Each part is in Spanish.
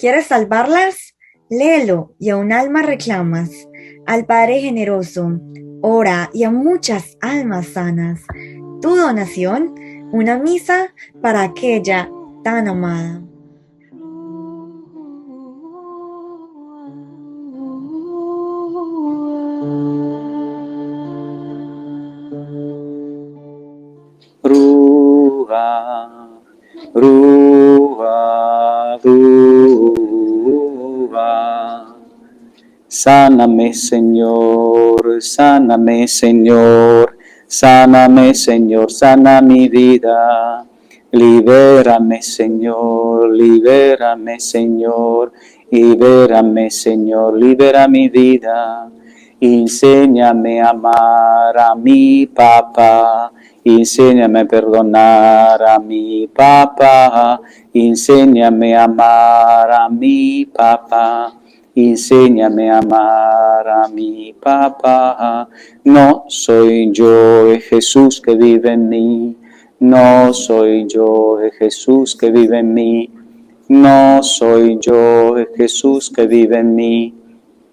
¿Quieres salvarlas? Léelo y a un alma reclamas. Al Padre generoso, ora y a muchas almas sanas. Tu donación, una misa para aquella tan amada. Ruga, ruga, ruga. Sáname, Señor, sáname, Señor, sáname, Señor, sana mi vida. Libérame, Señor, libérame, Señor, libérame, Señor, libera mi vida. Enséñame a amar a mi papá. Enséñame a perdonar a mi papá, enséñame a amar a mi papá, enséñame a amar a mi papá. No soy yo, es Jesús que vive en mí, no soy yo, es Jesús que vive en mí, no soy yo, es Jesús que vive en mí,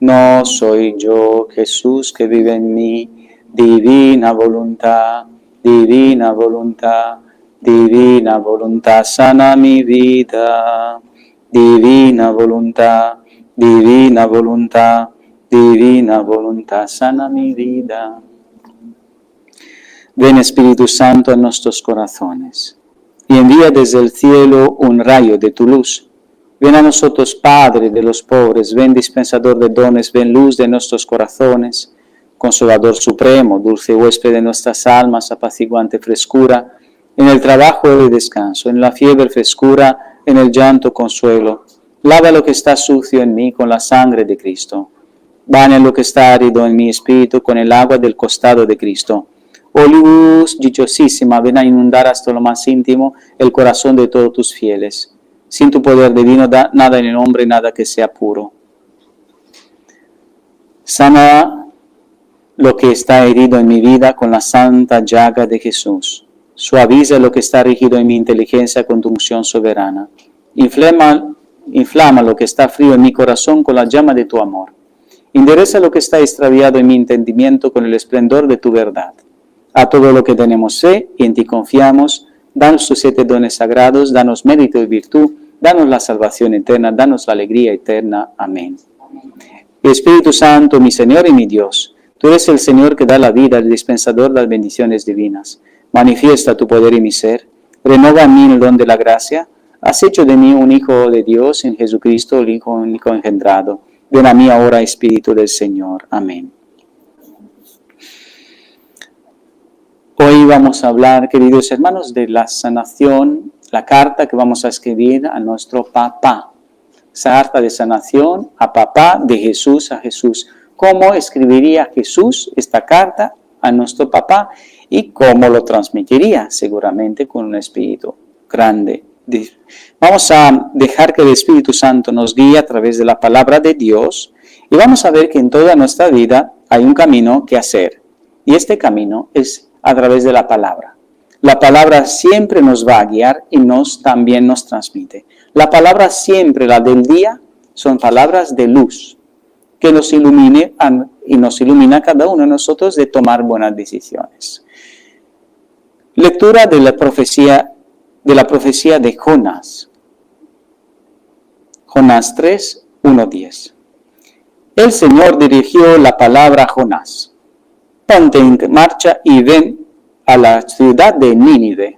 no soy yo, Jesús que vive en mí, divina voluntad. Divina voluntad, divina voluntad, sana mi vida. Divina voluntad, divina voluntad, divina voluntad, sana mi vida. Ven Espíritu Santo a nuestros corazones y envía desde el cielo un rayo de tu luz. Ven a nosotros, Padre de los pobres, ven dispensador de dones, ven luz de nuestros corazones. Consolador supremo, dulce huésped de nuestras almas, apaciguante frescura, en el trabajo de descanso, en la fiebre frescura, en el llanto consuelo. Lava lo que está sucio en mí con la sangre de Cristo. Baña lo que está árido en mi espíritu con el agua del costado de Cristo. Oh luz dichosísima, ven a inundar hasta lo más íntimo el corazón de todos tus fieles. Sin tu poder divino, nada en el hombre, nada que sea puro. Sana lo que está herido en mi vida con la santa llaga de Jesús. Suaviza lo que está rígido en mi inteligencia con tu unción soberana. Inflama lo que está frío en mi corazón con la llama de tu amor. Endereza lo que está extraviado en mi entendimiento con el esplendor de tu verdad. A todo lo que tenemos fe y en ti confiamos, danos tus 7 dones sagrados, danos mérito y virtud, danos la salvación eterna, danos la alegría eterna. Amén. Espíritu Santo, mi Señor y mi Dios, tú eres el Señor que da la vida, el dispensador de las bendiciones divinas. Manifiesta tu poder en mi ser, renova en mí el don de la gracia, has hecho de mí un hijo de Dios en Jesucristo, el Hijo único engendrado. Ven a mí ahora, Espíritu del Señor. Amén. Hoy vamos a hablar, queridos hermanos, de la sanación, la carta que vamos a escribir a nuestro papá. Esa carta de sanación a papá, de Jesús a Jesús. ¿Cómo escribiría Jesús esta carta a nuestro papá y cómo lo transmitiría? Seguramente con un espíritu grande. Vamos a dejar que el Espíritu Santo nos guíe a través de la palabra de Dios y vamos a ver que en toda nuestra vida hay un camino que hacer y este camino es a través de la palabra. La palabra siempre nos va a guiar y también nos transmite. La palabra siempre, la del día, son palabras de luz que nos ilumine y nos ilumina a cada uno de nosotros de tomar buenas decisiones. Lectura de la profecía de Jonás. Jonás 3, 1-10. El Señor dirigió la palabra a Jonás. Ponte en marcha y ven a la ciudad de Nínive.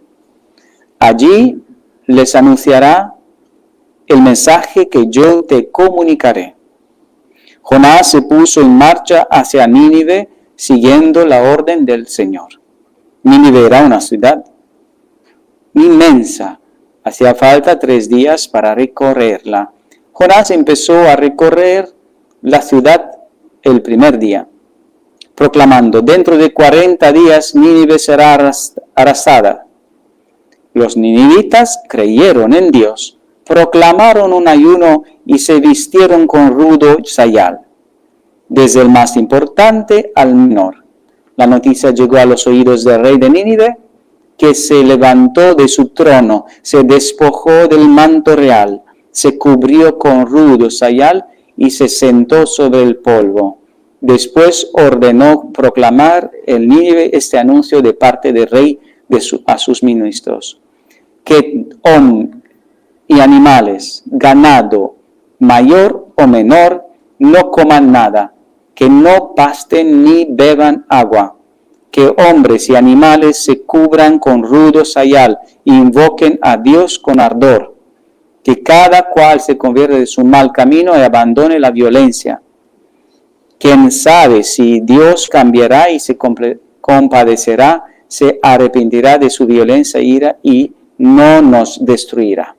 Allí les anunciará el mensaje que yo te comunicaré. Jonás se puso en marcha hacia Nínive siguiendo la orden del Señor. Nínive era una ciudad inmensa. Hacía falta 3 días para recorrerla. Jonás empezó a recorrer la ciudad el primer día, proclamando: dentro de 40 días Nínive será arrasada. Los ninivitas creyeron en Dios, proclamaron un ayuno y se vistieron con rudo sayal, desde el más importante al menor. La noticia llegó a los oídos del rey de Nínive, que se levantó de su trono, se despojó del manto real, se cubrió con rudo sayal y se sentó sobre el polvo. Después ordenó proclamar en Nínive este anuncio de parte del rey a sus ministros: que hombre y animales, ganado, mayor o menor, no coman nada, que no pasten ni beban agua, que hombres y animales se cubran con rudo sayal e invoquen a Dios con ardor, que cada cual se convierta de su mal camino y abandone la violencia. Quién sabe si Dios cambiará y se compadecerá, se arrepentirá de su violencia e ira y no nos destruirá.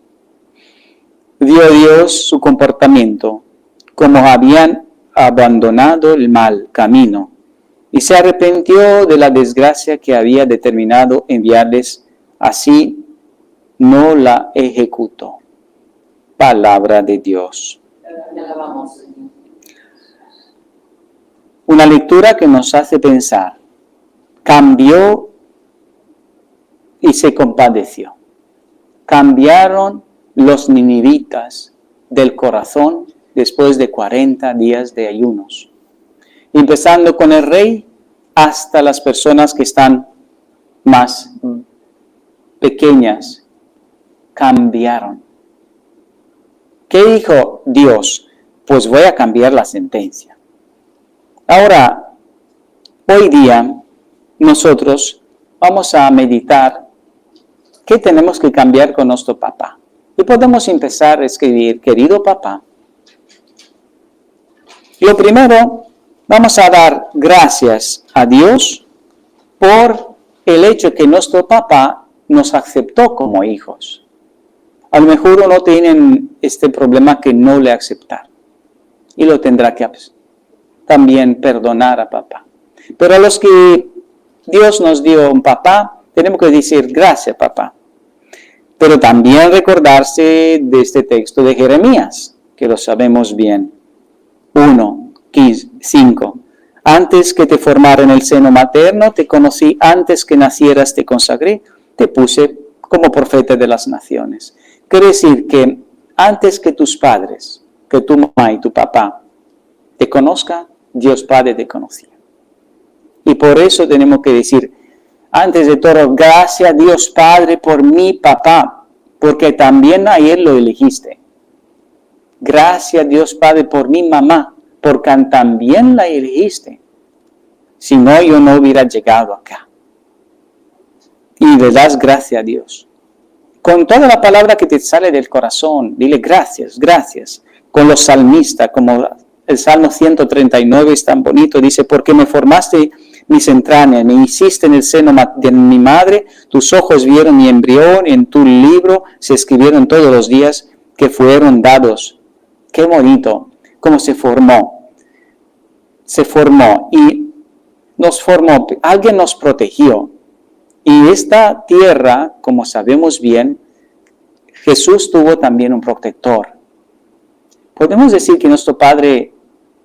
Vio Dios su comportamiento, como habían abandonado el mal camino, y se arrepintió de la desgracia que había determinado enviarles, así no la ejecutó. Palabra de Dios. Una lectura que nos hace pensar: cambió y se compadeció. Cambiaron los ninivitas del corazón después de 40 días de ayunos, empezando con el rey hasta las personas que están más pequeñas. Cambiaron. ¿Qué dijo Dios? Pues voy a cambiar la sentencia. Ahora, hoy día, nosotros vamos a meditar qué tenemos que cambiar con nuestro papá. Y podemos empezar a escribir: querido papá. Lo primero, vamos a dar gracias a Dios por el hecho que nuestro papá nos aceptó como hijos. A lo mejor uno tiene este problema que no le aceptar y lo tendrá que también perdonar a papá. Pero a los que Dios nos dio un papá, tenemos que decir gracias papá. Pero también recordarse de este texto de Jeremías, que lo sabemos bien. 1:5. Antes que te formara en el seno materno, te conocí; antes que nacieras te consagré, te puse como profeta de las naciones. Quiere decir que antes que tus padres, que tu mamá y tu papá te conozcan, Dios Padre te conocía. Y por eso tenemos que decir, antes de todo, gracias Dios Padre por mi papá, porque también a él lo elegiste. Gracias Dios Padre por mi mamá, porque también la elegiste. Si no, yo no hubiera llegado acá. Y le das gracias a Dios. Con toda la palabra que te sale del corazón, dile gracias, gracias. Con los salmistas, como el Salmo 139 es tan bonito, dice: porque me formaste mis entrañas, me hiciste en el seno de mi madre, tus ojos vieron mi embrión, en tu libro se escribieron todos los días que fueron dados. Qué bonito, cómo se formó y nos formó, alguien nos protegió. Y esta tierra, como sabemos bien, Jesús tuvo también un protector. Podemos decir que nuestro Padre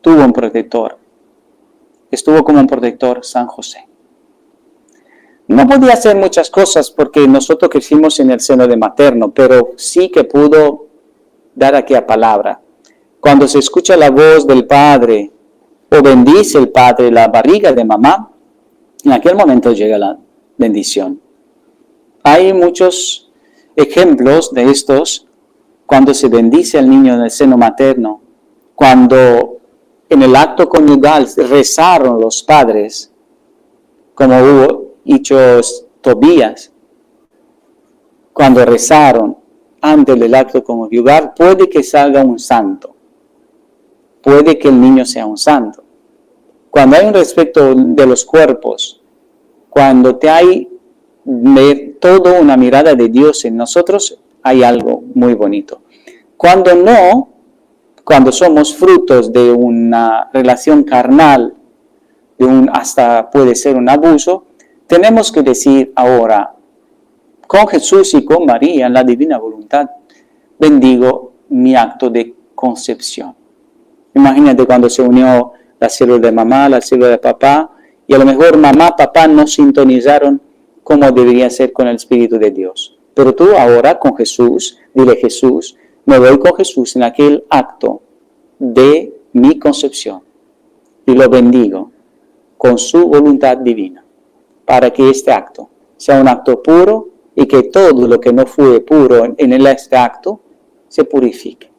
tuvo un protector. Estuvo como un protector San José. No podía hacer muchas cosas porque nosotros crecimos en el seno de materno, pero sí que pudo dar aquella palabra. Cuando se escucha la voz del Padre o bendice el Padre la barriga de mamá, en aquel momento llega la bendición. Hay muchos ejemplos de estos cuando se bendice al niño en el seno materno, cuando en el acto conyugal rezaron los padres, como hubo hechos Tobías, cuando rezaron antes del acto conyugal, puede que salga un santo, puede que el niño sea un santo. Cuando hay un respeto de los cuerpos, cuando te hay toda una mirada de Dios en nosotros, hay algo muy bonito. Cuando no, cuando somos frutos de una relación carnal, hasta puede ser un abuso, tenemos que decir ahora, con Jesús y con María, en la divina voluntad, bendigo mi acto de concepción. Imagínate cuando se unió la célula de mamá, la célula de papá, y a lo mejor mamá, papá no sintonizaron como debería ser con el Espíritu de Dios. Pero tú ahora con Jesús, dile: Jesús, me voy con Jesús en aquel acto de mi concepción y lo bendigo con su voluntad divina, para que este acto sea un acto puro y que todo lo que no fue puro en este acto se purifique.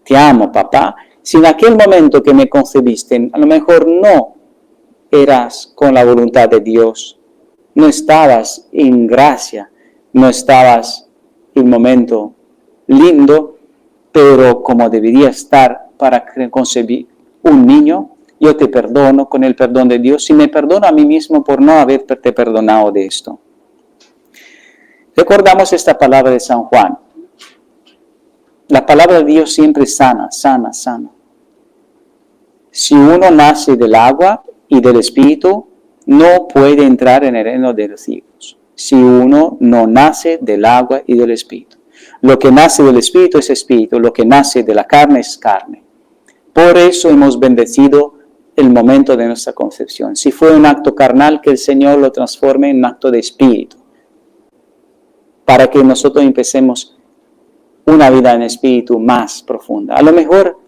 Te amo, papá. Si en aquel momento que me concebiste, a lo mejor no eras con la voluntad de Dios, no estabas en gracia, no estabas en un momento lindo, pero como debería estar para concebir un niño, yo te perdono con el perdón de Dios y me perdono a mí mismo por no haberte perdonado de esto. Recordamos esta palabra de San Juan. La palabra de Dios siempre sana, sana, sana. Si uno nace del agua y del Espíritu, no puede entrar en el reino de los cielos. Si uno no nace del agua y del Espíritu. Lo que nace del Espíritu es Espíritu, lo que nace de la carne es carne. Por eso hemos bendecido el momento de nuestra concepción. Si fue un acto carnal, que el Señor lo transforme en un acto de Espíritu, para que nosotros empecemos una vida en espíritu más profunda. A lo mejor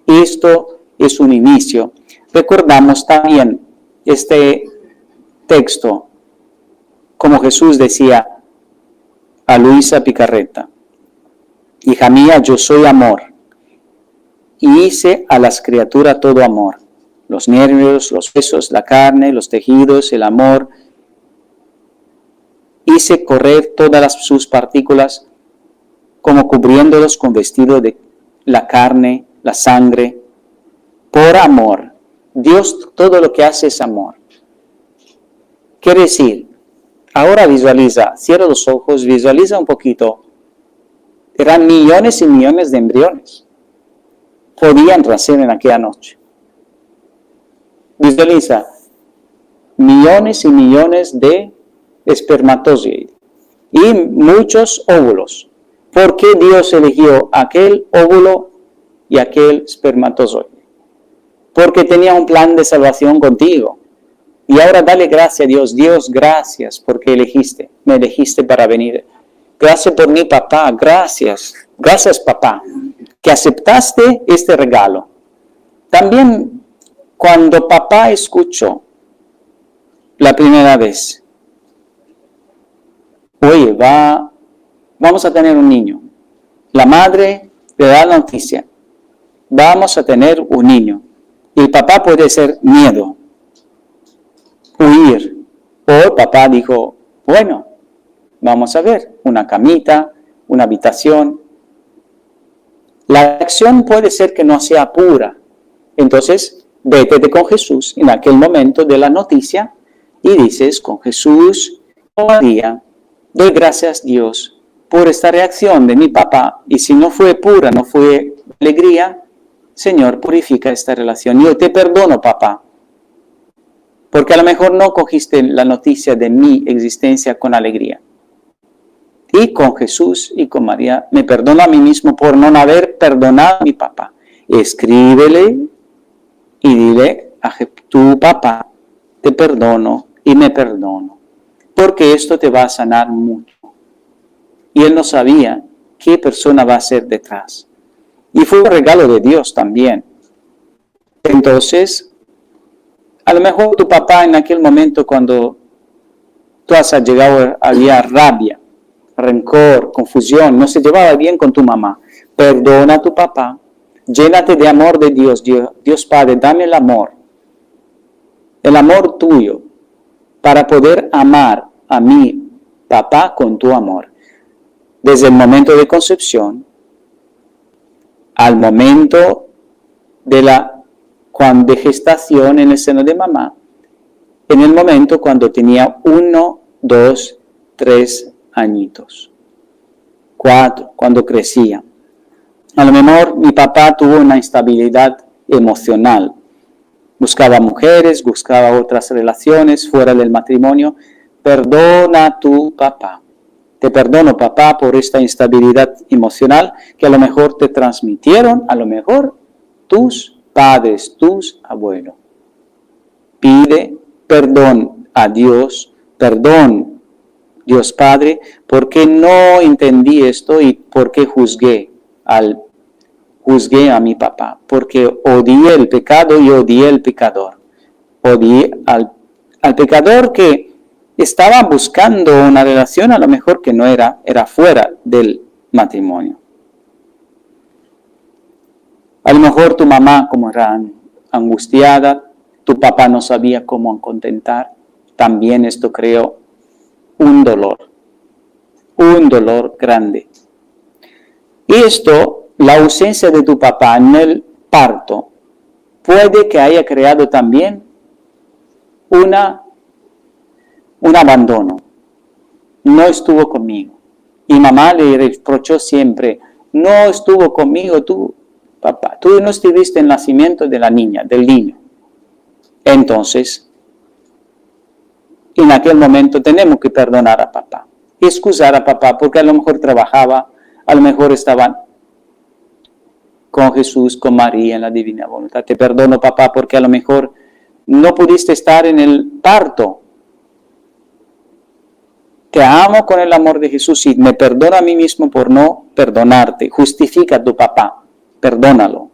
esto es un inicio. Recordamos también este texto, como Jesús decía a Luisa Picarreta: hija mía, yo soy amor, y hice a las criaturas todo amor. Los nervios, los huesos, la carne, los tejidos, el amor. Hice correr todas sus partículas como cubriéndolos con vestido de la carne, la sangre, por amor. Dios todo lo que hace es amor. Quiere decir, ahora visualiza, cierra los ojos, visualiza un poquito. Eran millones y millones de embriones. Podían nacer en aquella noche. Visualiza, millones y millones de espermatozoides y muchos óvulos. ¿Por qué Dios eligió aquel óvulo y aquel espermatozoide? Porque tenía un plan de salvación contigo. Y ahora dale gracias a Dios. Dios, gracias porque me elegiste para venir. Gracias por mi papá, gracias. Gracias, papá, que aceptaste este regalo. También cuando papá escuchó la primera vez, oye, vamos a tener un niño. La madre le da la noticia, vamos a tener un niño. Y el papá puede ser miedo, huir. O el papá dijo, bueno, vamos a ver, una camita, una habitación. La acción puede ser que no sea pura. Entonces, vete con Jesús en aquel momento de la noticia y dices, con Jesús, con María, doy gracias a Dios por esta reacción de mi papá, y si no fue pura, no fue alegría, Señor, purifica esta relación. Yo te perdono, papá, porque a lo mejor no cogiste la noticia de mi existencia con alegría. Y con Jesús y con María, me perdono a mí mismo por no haber perdonado a mi papá. Escríbele y dile a tu papá, te perdono y me perdono, porque esto te va a sanar mucho. Y él no sabía qué persona va a ser detrás. Y fue un regalo de Dios también. Entonces, a lo mejor tu papá en aquel momento cuando tú has llegado, había rabia, rencor, confusión, no se llevaba bien con tu mamá. Perdona a tu papá, llénate de amor de Dios. Dios Padre, dame el amor tuyo, para poder amar a mi papá con tu amor. Desde el momento de concepción al momento de gestación en el seno de mamá, en el momento cuando tenía 1, 2, 3 añitos, 4, cuando crecía. A lo mejor mi papá tuvo una instabilidad emocional. Buscaba mujeres, buscaba otras relaciones fuera del matrimonio. Perdona a tu papá. Te perdono, papá, por esta instabilidad emocional que a lo mejor te transmitieron, a lo mejor tus padres, tus abuelos. Pide perdón a Dios, perdón Dios Padre, ¿por qué no entendí esto y por qué juzgué a mi papá? Porque odié el pecado y odié al pecador. Odié al pecador que estaba buscando una relación a lo mejor que no era fuera del matrimonio. A lo mejor tu mamá, como era angustiada, tu papá no sabía cómo contentar. También esto creó un dolor grande. Y esto, la ausencia de tu papá en el parto, puede que haya creado también un abandono. No estuvo conmigo. Y mamá le reprochó siempre, no estuvo conmigo tú, papá. Tú no estuviste en el nacimiento de la niña, del niño. Entonces, en aquel momento tenemos que perdonar a papá. Excusar a papá porque a lo mejor trabajaba, a lo mejor estaba con Jesús, con María en la divina voluntad. Te perdono, papá, porque a lo mejor no pudiste estar en el parto. Te amo con el amor de Jesús y me perdono a mí mismo por no perdonarte. Justifica a tu papá, perdónalo.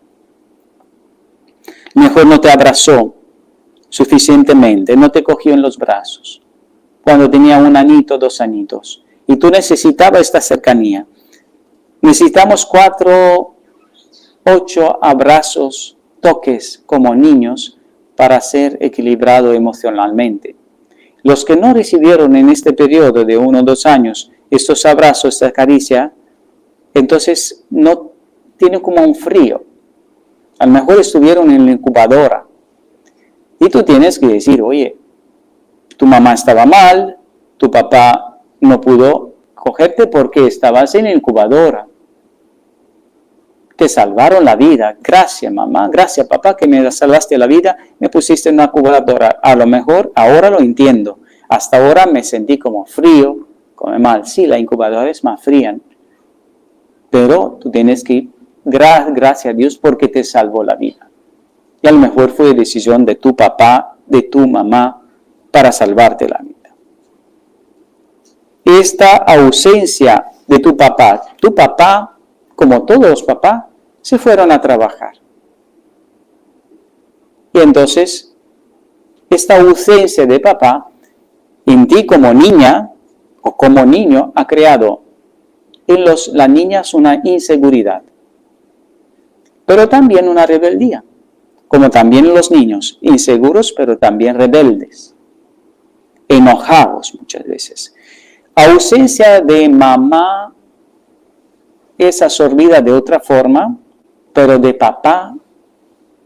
Mejor no te abrazó suficientemente, no te cogió en los brazos cuando tenía 1 añito, 2 añitos. Y tú necesitabas esta cercanía. Necesitamos 4, 8 abrazos, toques como niños para ser equilibrado emocionalmente. Los que no recibieron en este periodo de 1 o 2 años estos abrazos, esta caricia, entonces no tienen como un frío. A lo mejor estuvieron en la incubadora. Y tú tienes que decir, oye, tu mamá estaba mal, tu papá no pudo cogerte porque estabas en la incubadora. Te salvaron la vida. Gracias, mamá. Gracias, papá, que me salvaste la vida. Me pusiste en una incubadora. A lo mejor ahora lo entiendo. Hasta ahora me sentí como frío, como mal. Sí, la incubadora es más fría. Pero tú tienes que ir, gracias a Dios, porque te salvó la vida. Y a lo mejor fue decisión de tu papá, de tu mamá, para salvarte la vida. Esta ausencia de tu papá, como todos los papás, se fueron a trabajar. Y entonces, esta ausencia de papá, en ti como niña o como niño, ha creado en las niñas una inseguridad, pero también una rebeldía, como también en los niños, inseguros, pero también rebeldes, enojados muchas veces. Ausencia de mamá es absorbida de otra forma, pero de papá,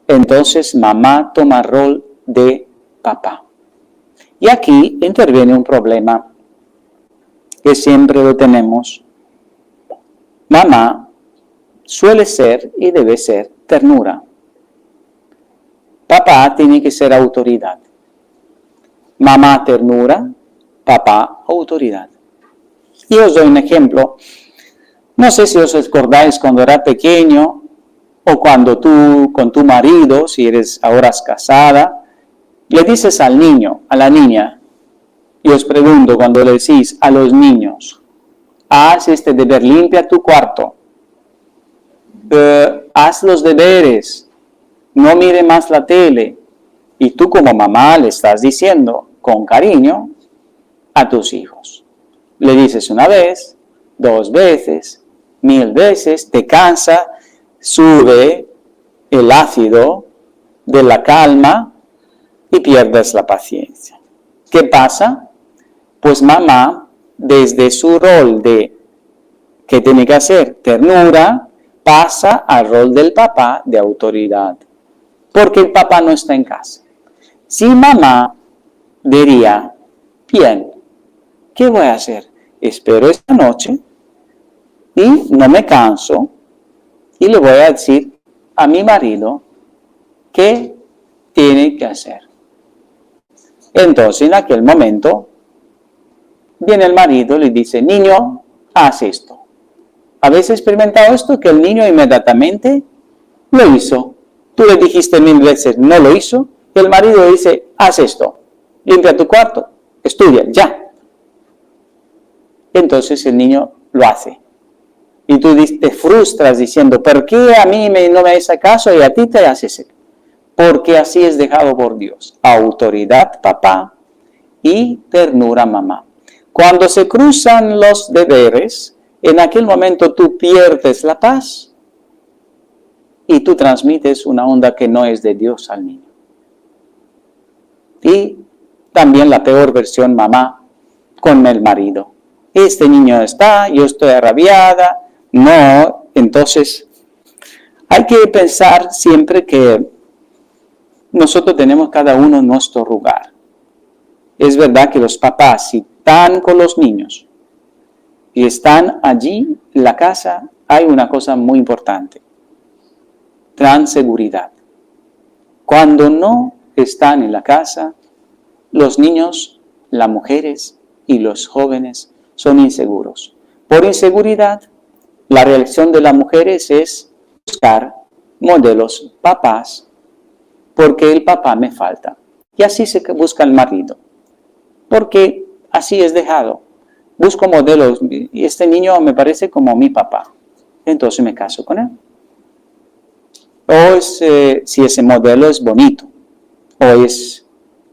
entonces mamá toma rol de papá. Y aquí interviene un problema que siempre lo tenemos. Mamá suele ser y debe ser ternura. Papá tiene que ser autoridad. Mamá ternura, papá autoridad. Y os doy un ejemplo. No sé si os acordáis cuando era pequeño o cuando tú con tu marido, si eres ahora casada, le dices al niño, a la niña, y os pregunto cuando le decís a los niños, haz este deber, limpia tu cuarto, haz los deberes, no mire más la tele, y tú como mamá le estás diciendo con cariño a tus hijos. Le dices una vez, 2 veces, 1000 veces, te cansa, sube el ácido de la calma y pierdes la paciencia. ¿Qué pasa? Pues mamá, desde su rol de que tiene que hacer ternura, pasa al rol del papá de autoridad, porque el papá no está en casa. Si mamá diría, bien, ¿qué voy a hacer? Espero esta noche y no me canso y le voy a decir a mi marido qué tiene que hacer. Entonces, en aquel momento, viene el marido y le dice, niño, haz esto. ¿Habéis experimentado esto? Que el niño inmediatamente lo hizo. Tú le dijiste 1000 veces, no lo hizo. Y el marido le dice, haz esto. Limpia tu cuarto, estudia, ya. entonces el niño lo hace. Y tú te frustras diciendo, ¿por qué a mí no me hace caso y a ti te haces? Porque así es dejado por Dios. Autoridad, papá, y ternura, mamá. Cuando se cruzan los deberes, en aquel momento tú pierdes la paz y tú transmites una onda que no es de Dios al niño. Y también la peor versión, mamá, con el marido. Este niño está, yo estoy arrabiada. No, entonces hay que pensar siempre que nosotros tenemos cada uno nuestro lugar. Es verdad que los papás, si están con los niños y están allí en la casa, hay una cosa muy importante. Seguridad. Cuando no están en la casa, los niños, las mujeres y los jóvenes son inseguros. Por inseguridad, la reacción de las mujeres es buscar modelos papás, porque el papá me falta. Y así se busca el marido, porque así es dejado. Busco modelos, y este niño me parece como mi papá, entonces me caso con él. O si ese modelo es bonito, o es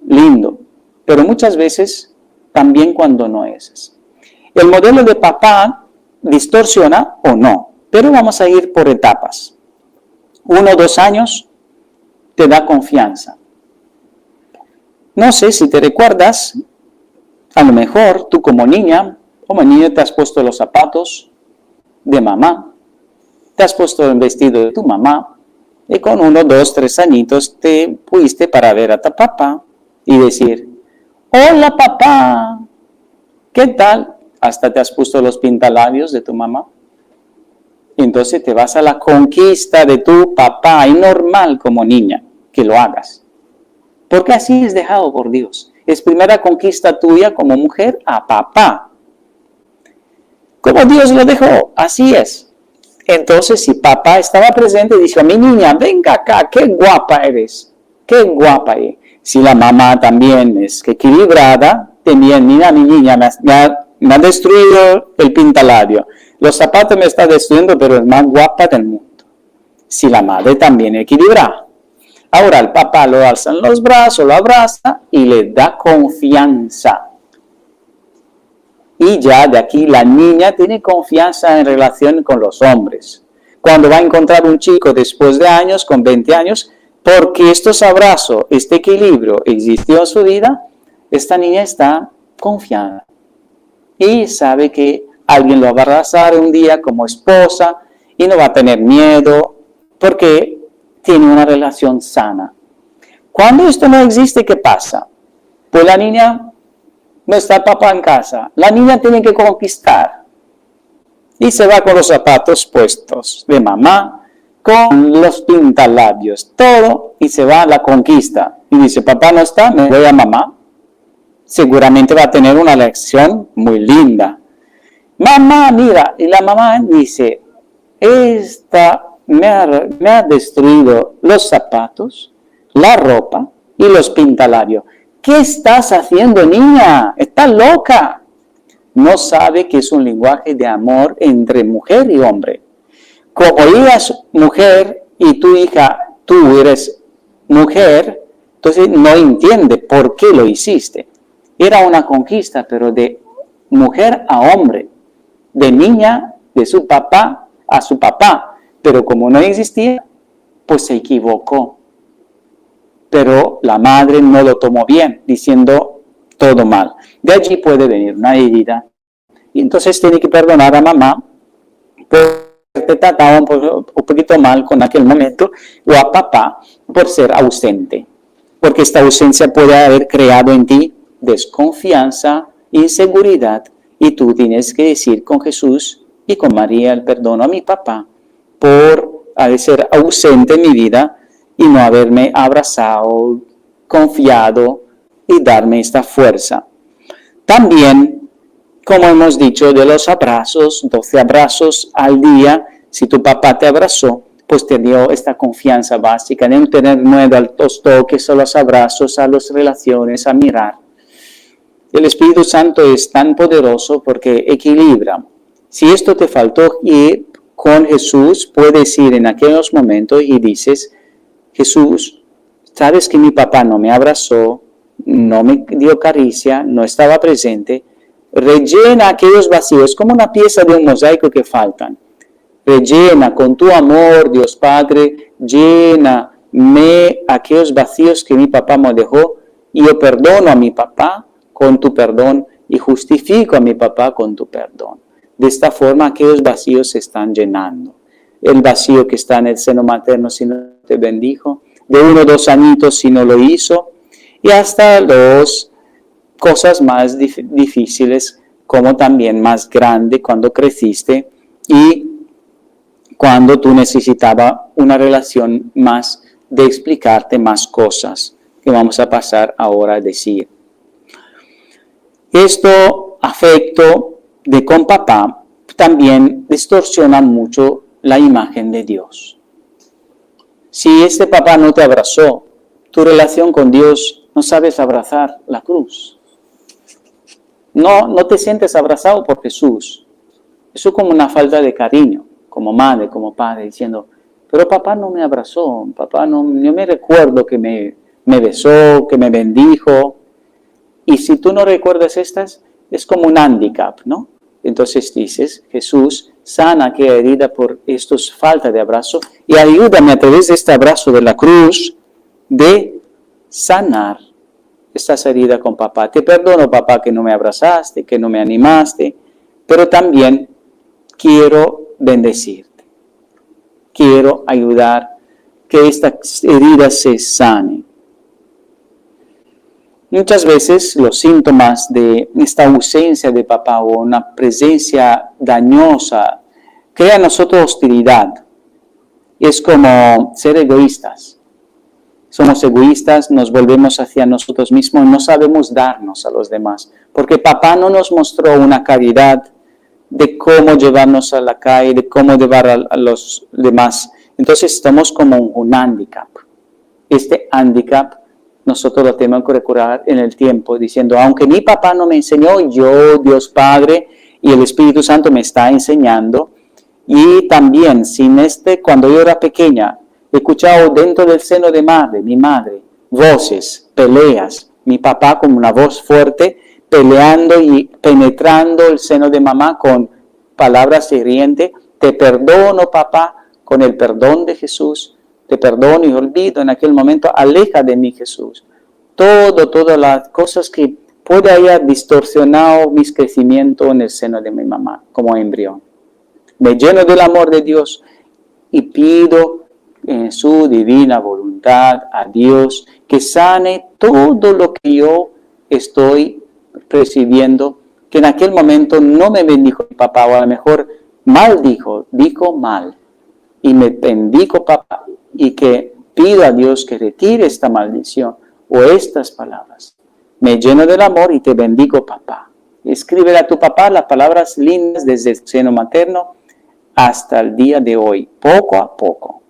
lindo, pero muchas veces también cuando no es. El modelo de papá distorsiona o no, pero vamos a ir por etapas. 1 o 2 años te da confianza. No sé si te recuerdas, a lo mejor tú como niña te has puesto los zapatos de mamá, te has puesto el vestido de tu mamá, y con 1, 2, 3 añitos te fuiste para ver a tu papá y decir, hola papá, ¿qué tal? Hasta te has puesto los pintalabios de tu mamá. Y entonces te vas a la conquista de tu papá, y normal como niña que lo hagas. Porque así es dejado por Dios. Es primera conquista tuya como mujer a papá. Como Dios lo dejó, así es. Entonces, si papá estaba presente, dijo, mi niña, venga acá, qué guapa eres, qué guapa eres. Si la mamá también es equilibrada, también, mira, mi niña, me ha destruido el pintalabio. Los zapatos me están destruyendo, pero es más guapa del mundo. Si la madre también equilibra. Ahora el papá lo alza en los brazos, lo abraza y le da confianza. Y ya de aquí la niña tiene confianza en relación con los hombres. Cuando va a encontrar un chico después de años, con 20 años, porque estos abrazos, este equilibrio existió en su vida, esta niña está confiada. Y sabe que alguien lo va a abrazar un día como esposa y no va a tener miedo porque tiene una relación sana. Cuando esto no existe, ¿qué pasa? Pues la niña no está papá en casa. La niña tiene que conquistar. Y se va con los zapatos puestos de mamá, con los pintalabios, todo, y se va a la conquista. Y dice, papá no está, me voy a mamá. Seguramente va a tener una lección muy linda. Mamá, mira, y la mamá dice, esta me ha destruido los zapatos, la ropa y los pintalabios. ¿Qué estás haciendo, niña? ¿Estás loca? No sabe que es un lenguaje de amor entre mujer y hombre. Como ella es mujer y tu hija, tú eres mujer, entonces no entiende por qué lo hiciste. Era una conquista, pero de mujer a hombre, de niña, de su papá a su papá. Pero como no existía, pues se equivocó. Pero la madre no lo tomó bien, diciendo todo mal. De allí puede venir una herida. Y entonces tiene que perdonar a mamá por te trataba un poquito mal con aquel momento, o a papá por ser ausente. Porque esta ausencia puede haber creado en ti desconfianza, inseguridad, y tú tienes que decir con Jesús y con María el perdón a mi papá por ser ausente en mi vida y no haberme abrazado, confiado y darme esta fuerza. También, como hemos dicho, de los abrazos, 12 abrazos al día, si tu papá te abrazó, pues te dio esta confianza básica de no tener miedo a los toques, a los abrazos, a las relaciones, a mirar. El Espíritu Santo es tan poderoso porque equilibra. Si esto te faltó ir con Jesús, puedes ir en aquellos momentos y dices, Jesús, sabes que mi papá no me abrazó, no me dio caricia, no estaba presente. Rellena aquellos vacíos como una pieza de un mosaico que faltan. Rellena con tu amor, Dios Padre, lléname aquellos vacíos que mi papá me dejó y yo perdono a mi papá con tu perdón y justifico a mi papá con tu perdón. De esta forma aquellos vacíos se están llenando. El vacío que está en el seno materno si no te bendijo, de 1 o 2 añitos si no lo hizo, y hasta las cosas más difíciles, como también más grande cuando creciste y cuando tú necesitabas una relación más de explicarte más cosas, que vamos a pasar ahora a decir. Esto afecto de con papá también distorsiona mucho la imagen de Dios. Si este papá no te abrazó, tu relación con Dios no sabes abrazar la cruz. No te sientes abrazado por Jesús. Eso es como una falta de cariño, como madre, como padre, diciendo, pero papá no me abrazó, papá no me recuerdo que me besó, que me bendijo. Y si tú no recuerdas estas, es como un hándicap, ¿no? Entonces dices, Jesús, sana aquella herida por estos falta de abrazo y ayúdame a través de este abrazo de la cruz de sanar estas heridas con papá. Te perdono, papá, que no me abrazaste, que no me animaste, pero también quiero bendecirte. Quiero ayudar que estas heridas se sanen. Muchas veces los síntomas de esta ausencia de papá o una presencia dañosa crean en nosotros hostilidad. Es como ser egoístas. Somos egoístas, nos volvemos hacia nosotros mismos y no sabemos darnos a los demás. Porque papá no nos mostró una caridad de cómo llevarnos a la calle, de cómo llevar a los demás. Entonces estamos como un hándicap. Este hándicap nosotros lo tenemos que recordar en el tiempo, diciendo, aunque mi papá no me enseñó, yo, Dios Padre y el Espíritu Santo me está enseñando. Y también, cuando yo era pequeña, he escuchado dentro del seno de mi madre, voces, peleas, mi papá con una voz fuerte, peleando y penetrando el seno de mamá con palabras hirientes. Te perdono, papá, con el perdón de Jesús. Te perdono y olvido en aquel momento, aleja de mí, Jesús. Todas las cosas que puede haber distorsionado mis crecimientos en el seno de mi mamá, como embrión. Me lleno del amor de Dios y pido en su divina voluntad a Dios que sane todo lo que yo estoy recibiendo, que en aquel momento no me bendijo mi papá, o a lo mejor mal dijo mal, y me bendijo papá, y que pido a Dios que retire esta maldición o estas palabras. Me lleno del amor y te bendigo, papá. Escríbele a tu papá las palabras lindas desde el seno materno hasta el día de hoy, poco a poco.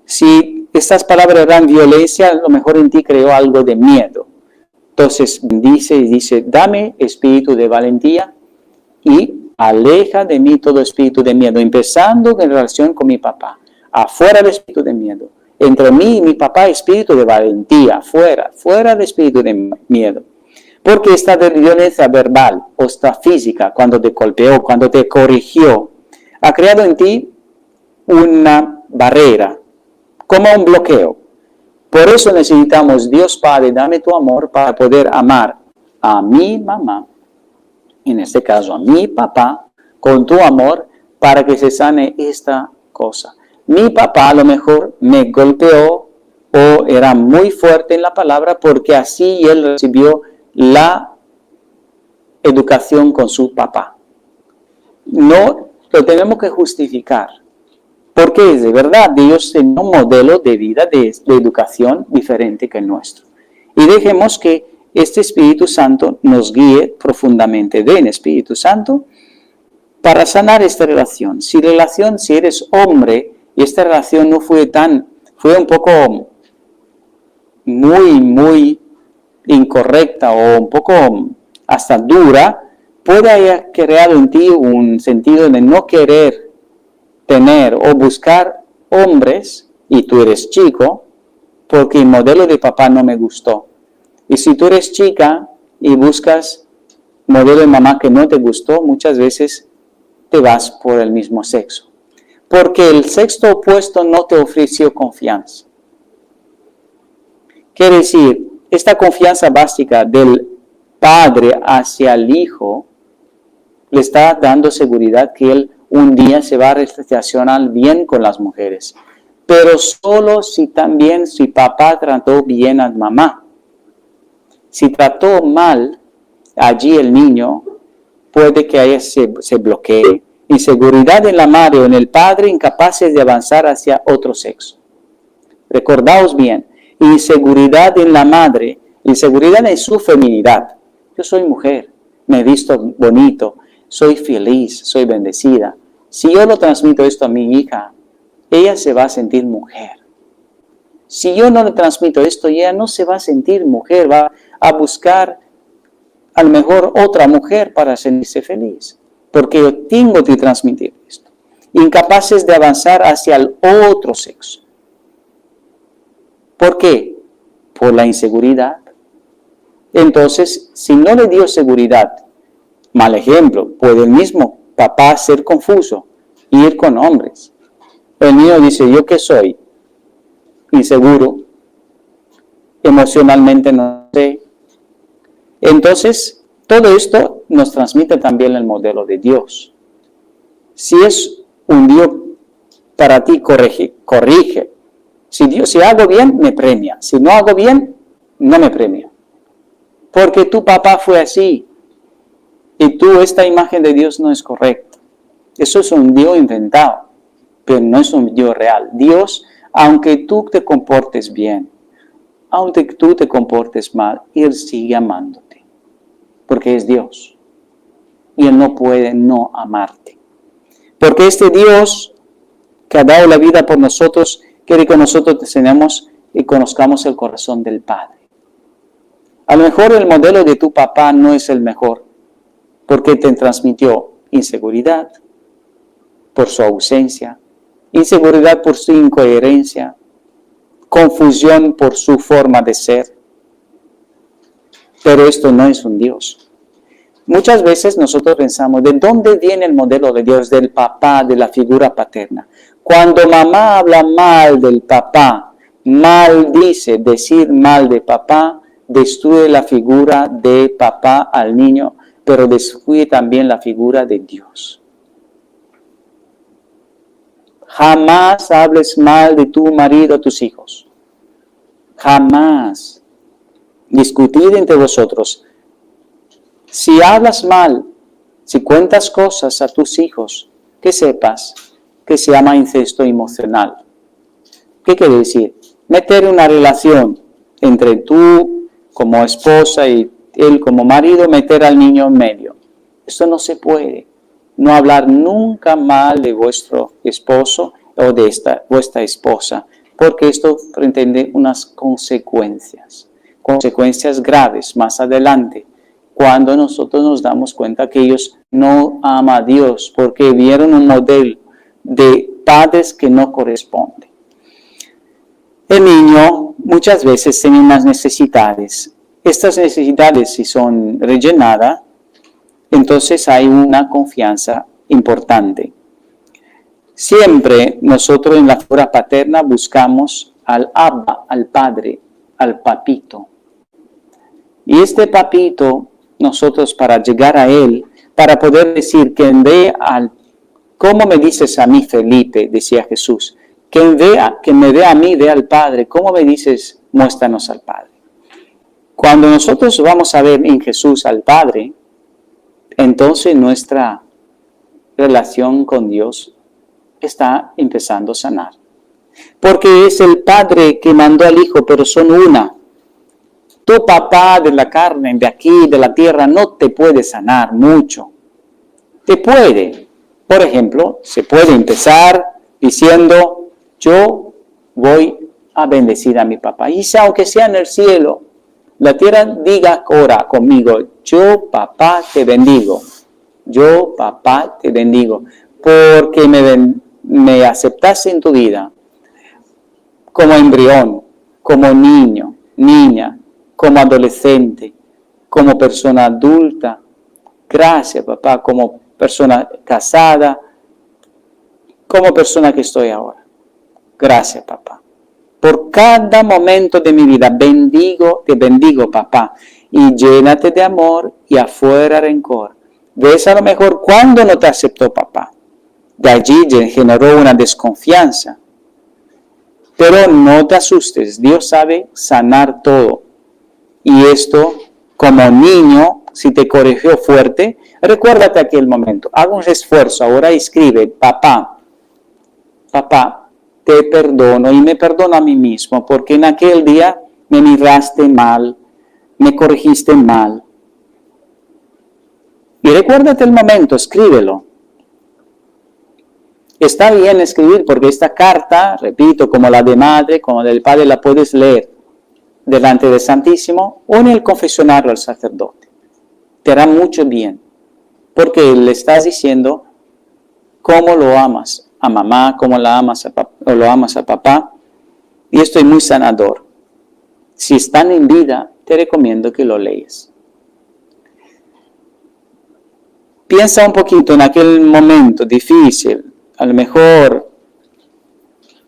Si estas palabras dan violencia, a lo mejor en ti creó algo de miedo. Entonces bendice y dice, dame espíritu de valentía y aleja de mí todo espíritu de miedo, empezando en relación con mi papá. Afuera del espíritu de miedo. Entre mí y mi papá, espíritu de valentía. Fuera del espíritu de miedo. Porque esta violencia verbal o esta física, cuando te golpeó, cuando te corrigió, ha creado en ti una barrera, como un bloqueo. Por eso necesitamos, Dios Padre, dame tu amor para poder amar a mi mamá, en este caso a mi papá, con tu amor, para que se sane esta cosa. Mi papá a lo mejor me golpeó o era muy fuerte en la palabra porque así él recibió la educación con su papá. No lo tenemos que justificar porque es de verdad Dios tiene un modelo de vida, de educación diferente que el nuestro. Y dejemos que este Espíritu Santo nos guíe profundamente. Ven, Espíritu Santo, para sanar esta relación. Si eres hombre, y esta relación no fue un poco muy incorrecta o un poco hasta dura, puede haber creado en ti un sentido de no querer tener o buscar hombres, y tú eres chico, porque el modelo de papá no me gustó. Y si tú eres chica y buscas modelo de mamá que no te gustó, muchas veces te vas por el mismo sexo. Porque el sexo opuesto no te ofreció confianza. Quiere decir, esta confianza básica del padre hacia el hijo le está dando seguridad que él un día se va a relacionar bien con las mujeres. Pero solo si también si papá trató bien a mamá. Si trató mal, allí el niño puede que ahí se bloquee. Inseguridad en la madre o en el padre, incapaces de avanzar hacia otro sexo. Recordaos bien, inseguridad en la madre, inseguridad en su feminidad. Yo soy mujer, me he visto bonito, soy feliz, soy bendecida. Si yo lo transmito esto a mi hija, ella se va a sentir mujer. Si yo no le transmito esto, ella no se va a sentir mujer, va a buscar a lo mejor otra mujer para sentirse feliz. Porque yo tengo que transmitir esto. Incapaces de avanzar hacia el otro sexo. ¿Por qué? Por la inseguridad. Entonces, si no le dio seguridad, mal ejemplo, puede el mismo papá ser confuso, ir con hombres. El niño dice, ¿yo qué soy? Inseguro, emocionalmente no sé. Entonces, todo esto nos transmite también el modelo de Dios. Si es un Dios para ti, corrige. Si hago bien, me premia. Si no hago bien, no me premia. Porque tu papá fue así. Y esta imagen de Dios no es correcta. Eso es un Dios inventado, pero no es un Dios real. Dios, aunque tú te comportes bien, aunque tú te comportes mal, Él sigue amándote. Porque es Dios. Y Él no puede no amarte. Porque este Dios que ha dado la vida por nosotros, quiere que nosotros tenemos y conozcamos el corazón del Padre. A lo mejor el modelo de tu papá no es el mejor, porque te transmitió inseguridad por su ausencia, inseguridad por su incoherencia, confusión por su forma de ser. Pero esto no es un Dios. Muchas veces nosotros pensamos, ¿de dónde viene el modelo de Dios? Del papá, de la figura paterna. Cuando mamá habla mal del papá, maldice, decir mal de papá, destruye la figura de papá al niño, pero destruye también la figura de Dios. Jamás hables mal de tu marido a tus hijos. Jamás. Discutid entre vosotros. Si hablas mal, si cuentas cosas a tus hijos, que sepas que se llama incesto emocional. ¿Qué quiere decir? Meter una relación entre tú como esposa y él como marido, meter al niño en medio. Esto no se puede. No hablar nunca mal de vuestro esposo o de vuestra esposa, porque esto pretende unas consecuencias graves más adelante, cuando nosotros nos damos cuenta que ellos no aman a Dios, porque vieron un modelo de padres que no corresponde. El niño muchas veces tiene unas necesidades. Estas necesidades, si son rellenadas, entonces hay una confianza importante. Siempre nosotros en la figura paterna buscamos al Abba, al Padre, al Papito. Y este Papito, nosotros para llegar a Él, para poder decir que ve al, ¿cómo me dices a mí, Felipe? Decía Jesús. Que me ve a mí, ve al Padre. ¿Cómo me dices, muéstranos al Padre? Cuando nosotros vamos a ver en Jesús al Padre, entonces nuestra relación con Dios está empezando a sanar. Porque es el Padre que mandó al Hijo, pero son una. Tu papá de la carne, de aquí, de la tierra, no te puede sanar mucho. Te puede. Por ejemplo, se puede empezar diciendo, yo voy a bendecir a mi papá. Y aunque sea en el cielo, la tierra diga ahora conmigo, yo, papá, te bendigo. Yo, papá, te bendigo. Porque me aceptaste en tu vida como embrión, como niño, niña, como adolescente, como persona adulta. Gracias, papá, como persona casada, como persona que estoy ahora. Gracias, papá. Por cada momento de mi vida, te bendigo, papá. Y llénate de amor y afuera rencor. ¿Ves a lo mejor cuando no te aceptó, papá? De allí generó una desconfianza. Pero no te asustes, Dios sabe sanar todo. Y esto, como niño, si te corrigió fuerte, recuérdate aquel momento. Haga un esfuerzo ahora y escribe, papá, te perdono y me perdono a mí mismo, porque en aquel día me miraste mal, me corregiste mal. Y recuérdate el momento, escríbelo. Está bien escribir porque esta carta, repito, como la de madre, como la del padre, la puedes leer delante del Santísimo o en el confesionario al sacerdote. Te hará mucho bien, porque le estás diciendo cómo lo amas a mamá, cómo la amas a papá, o lo amas a papá, y esto es muy sanador. Si están en vida, te recomiendo que lo leas. Piensa un poquito en aquel momento difícil. A lo mejor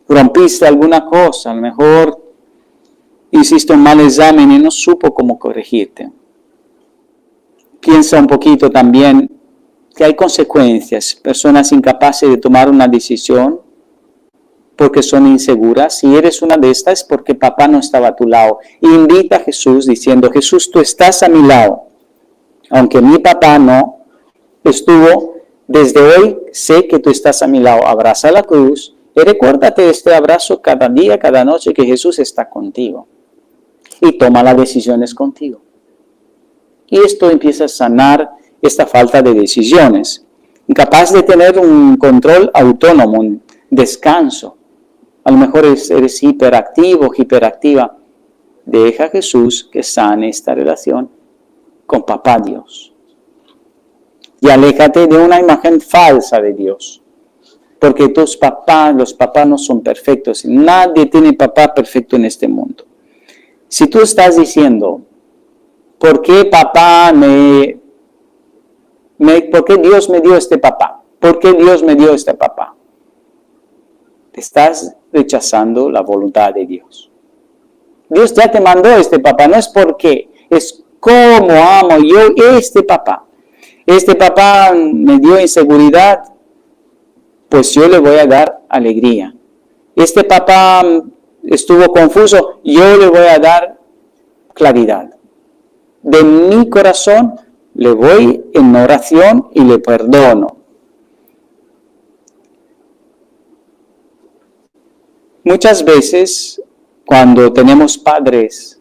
rompiste alguna cosa, a lo mejor hiciste un mal examen y no supo cómo corregirte. Piensa un poquito también que hay consecuencias, personas incapaces de tomar una decisión porque son inseguras. Si eres una de estas es porque papá no estaba a tu lado. Invita a Jesús diciendo, Jesús, tú estás a mi lado, aunque mi papá no estuvo. Desde hoy sé que tú estás a mi lado. Abraza la cruz y recuérdate de este abrazo cada día, cada noche, que Jesús está contigo. Y toma las decisiones contigo. Y esto empieza a sanar esta falta de decisiones. Incapaz de tener un control autónomo, un descanso. A lo mejor eres hiperactivo, hiperactiva. Deja a Jesús que sane esta relación con papá Dios. Y aléjate de una imagen falsa de Dios. Porque los papás no son perfectos. Nadie tiene papá perfecto en este mundo. Si tú estás diciendo, ¿por qué por qué Dios me dio este papá? ¿Por qué Dios me dio este papá? Estás rechazando la voluntad de Dios. Dios ya te mandó este papá, no es por qué, es cómo amo yo este papá. Este papá me dio inseguridad, pues yo le voy a dar alegría. Este papá estuvo confuso, yo le voy a dar claridad. De mi corazón le voy en oración y le perdono. Muchas veces, cuando tenemos padres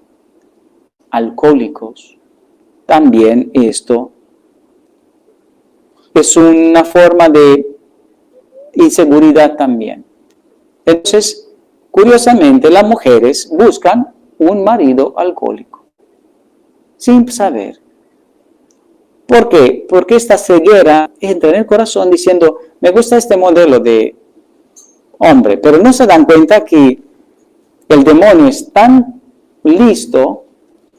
alcohólicos, también esto es una forma de inseguridad también. Entonces, curiosamente, las mujeres buscan un marido alcohólico, sin saber. ¿Por qué? Porque esta ceguera entra en el corazón diciendo, me gusta este modelo de hombre, pero no se dan cuenta que el demonio es tan listo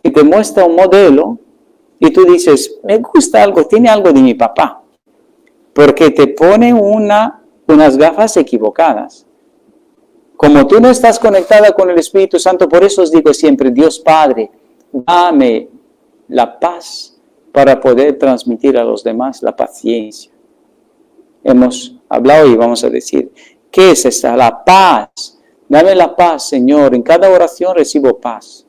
y te muestra un modelo y tú dices, me gusta algo, tiene algo de mi papá. Porque te pone unas gafas equivocadas. Como tú no estás conectada con el Espíritu Santo, por eso os digo siempre, Dios Padre, dame la paz para poder transmitir a los demás la paciencia. Hemos hablado y vamos a decir, ¿qué es esta? La paz. Dame la paz, Señor. En cada oración recibo paz.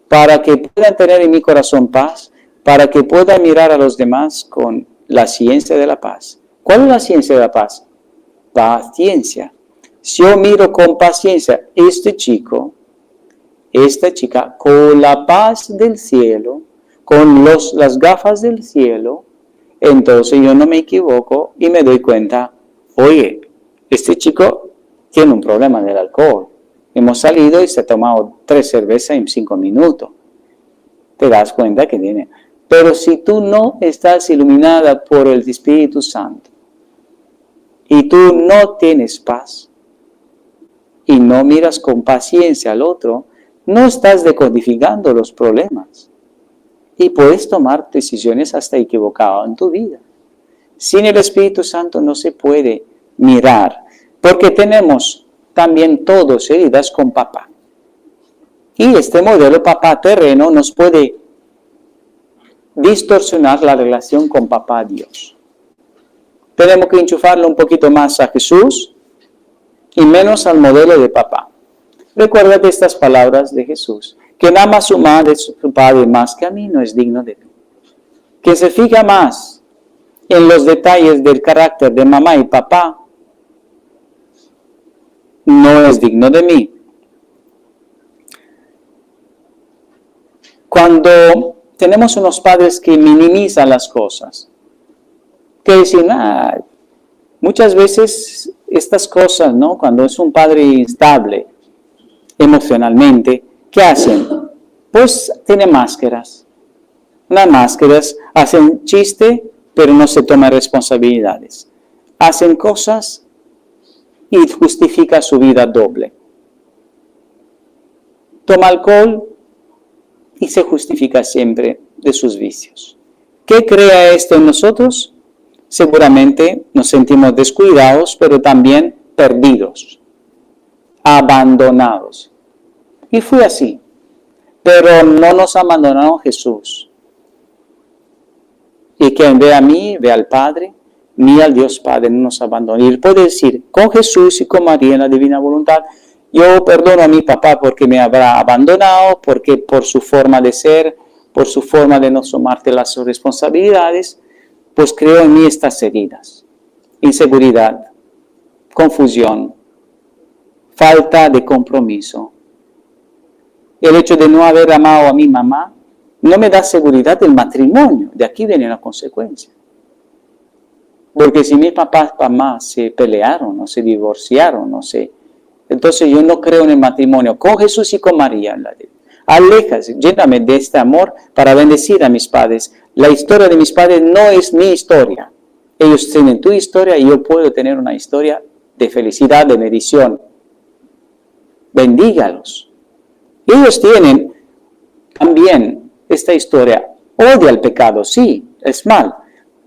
Para que pueda tener en mi corazón paz, para que pueda mirar a los demás con la ciencia de la paz. ¿Cuál es la ciencia de la paz? Paciencia. Si yo miro con paciencia este chico, esta chica, con la paz del cielo, con las gafas del cielo, entonces yo no me equivoco y me doy cuenta, oye, este chico tiene un problema del alcohol. Hemos salido y se ha tomado 3 cervezas en 5 minutos. Te das cuenta que tiene. Pero si tú no estás iluminada por el Espíritu Santo y tú no tienes paz y no miras con paciencia al otro, no estás decodificando los problemas y puedes tomar decisiones hasta equivocadas en tu vida. Sin el Espíritu Santo no se puede mirar, porque tenemos también todos heridas con papá. Y este modelo papá terreno nos puede distorsionar la relación con papá Dios. Tenemos que enchufarlo un poquito más a Jesús y menos al modelo de papá. Recuérdate estas palabras de Jesús. Quien ama a su madre, su padre más que a mí, no es digno de mí. Quien se fija más en los detalles del carácter de mamá y papá, no es digno de mí. Cuando tenemos unos padres que minimizan las cosas, que dicen, muchas veces estas cosas, ¿no? Cuando es un padre instable emocionalmente, ¿qué hacen? Pues tienen máscaras. Las máscaras hacen chiste, pero no se toman responsabilidades. Hacen cosas y justifica su vida doble. Toma alcohol y se justifica siempre de sus vicios. ¿Qué crea esto en nosotros? Seguramente nos sentimos descuidados, pero también perdidos, abandonados. Y fue así, pero no nos abandonó Jesús. Y quien ve a mí, ve al Padre, ni al Dios Padre no nos abandona. Y él puede decir, con Jesús y con María en la divina voluntad, yo perdono a mi papá porque me habrá abandonado, porque por su forma de ser, por su forma de no tomarte las responsabilidades, pues creo en mí estas heridas. Inseguridad, confusión, falta de compromiso. El hecho de no haber amado a mi mamá no me da seguridad del matrimonio. De aquí viene la consecuencia. Porque si mis papás y mamá se pelearon o se divorciaron, no sé, entonces yo no creo en el matrimonio con Jesús y con María. Aléjate, lléname de este amor para bendecir a mis padres. La historia de mis padres no es mi historia. Ellos tienen tu historia y yo puedo tener una historia de felicidad, de bendición. Bendígalos. Ellos tienen también esta historia. Odia el pecado, sí, es mal,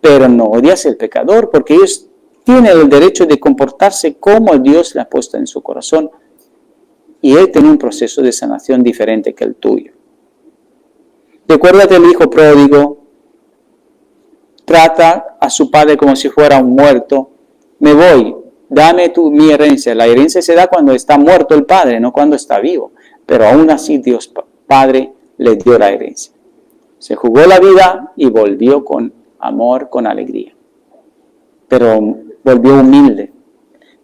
pero no odias al pecador porque ellos tienen el derecho de comportarse como Dios le ha puesto en su corazón. Y él tiene un proceso de sanación diferente que el tuyo. Recuérdate el hijo pródigo. Trata a su padre como si fuera un muerto. Me voy, dame mi herencia. La herencia se da cuando está muerto el padre, no cuando está vivo. Pero aún así Dios Padre le dio la herencia. Se jugó la vida y volvió con amor, con alegría. Pero volvió humilde.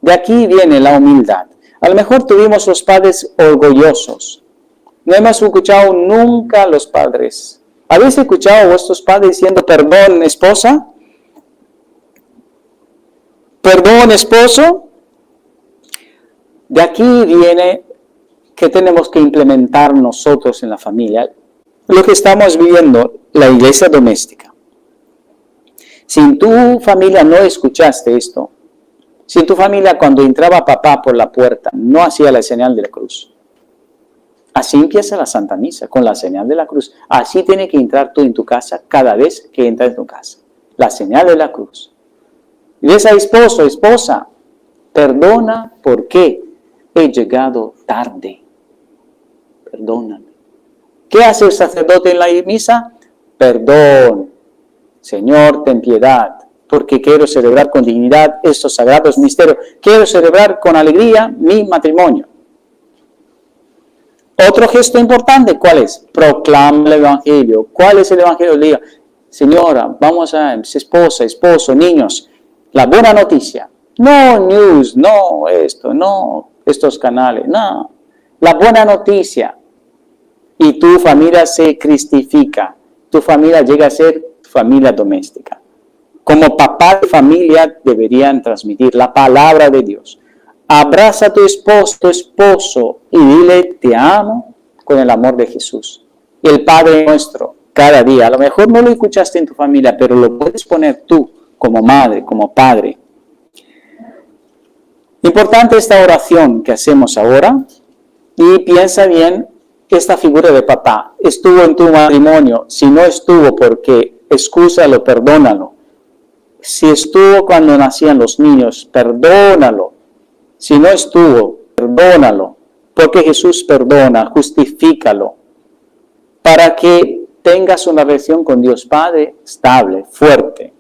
De aquí viene la humildad. A lo mejor tuvimos los padres orgullosos. No hemos escuchado nunca a los padres. ¿Habéis escuchado a vuestros padres diciendo, perdón, esposa? ¿Perdón, esposo? De aquí viene que tenemos que implementar nosotros en la familia. Lo que estamos viviendo, la iglesia doméstica. Si en tu familia no escuchaste esto, si en tu familia cuando entraba papá por la puerta no hacía la señal de la cruz, así empieza la Santa Misa, con la señal de la cruz. Así tiene que entrar tú en tu casa cada vez que entras en tu casa. La señal de la cruz. Y ves a esposo, esposa, perdona porque he llegado tarde. Perdóname. ¿Qué hace el sacerdote en la misa? Perdón. Señor, ten piedad, porque quiero celebrar con dignidad estos sagrados misterios. Quiero celebrar con alegría mi matrimonio. Otro gesto importante, ¿cuál es? Proclama el Evangelio. ¿Cuál es el Evangelio? Diga, señora, vamos a, esposa, esposo, niños, la buena noticia. No news, no esto, no estos canales, no. La buena noticia. Y tu familia se cristifica. Tu familia llega a ser familia doméstica. Como papá de familia deberían transmitir la palabra de Dios. Abraza a tu esposo y dile te amo con el amor de Jesús. Y el Padre nuestro, cada día. A lo mejor no lo escuchaste en tu familia, pero lo puedes poner tú como madre, como padre. Importante esta oración que hacemos ahora, y piensa bien esta figura de papá. Estuvo en tu matrimonio, si no estuvo, porque excúsalo, perdónalo. Si estuvo cuando nacían los niños, perdónalo. Si no estuvo, perdónalo, porque Jesús perdona, justifícalo, para que tengas una relación con Dios Padre estable, fuerte.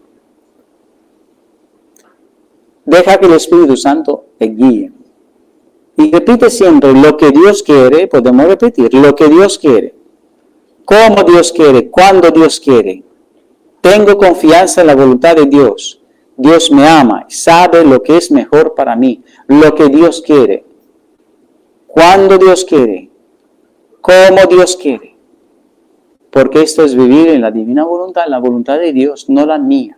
Deja que el Espíritu Santo te guíe. Y repite siempre lo que Dios quiere, podemos repetir, lo que Dios quiere, cómo Dios quiere, cuándo Dios quiere. Tengo confianza en la voluntad de Dios. Dios me ama y sabe lo que es mejor para mí, lo que Dios quiere, cuándo Dios quiere, cómo Dios quiere. Porque esto es vivir en la divina voluntad, la voluntad de Dios, no la mía.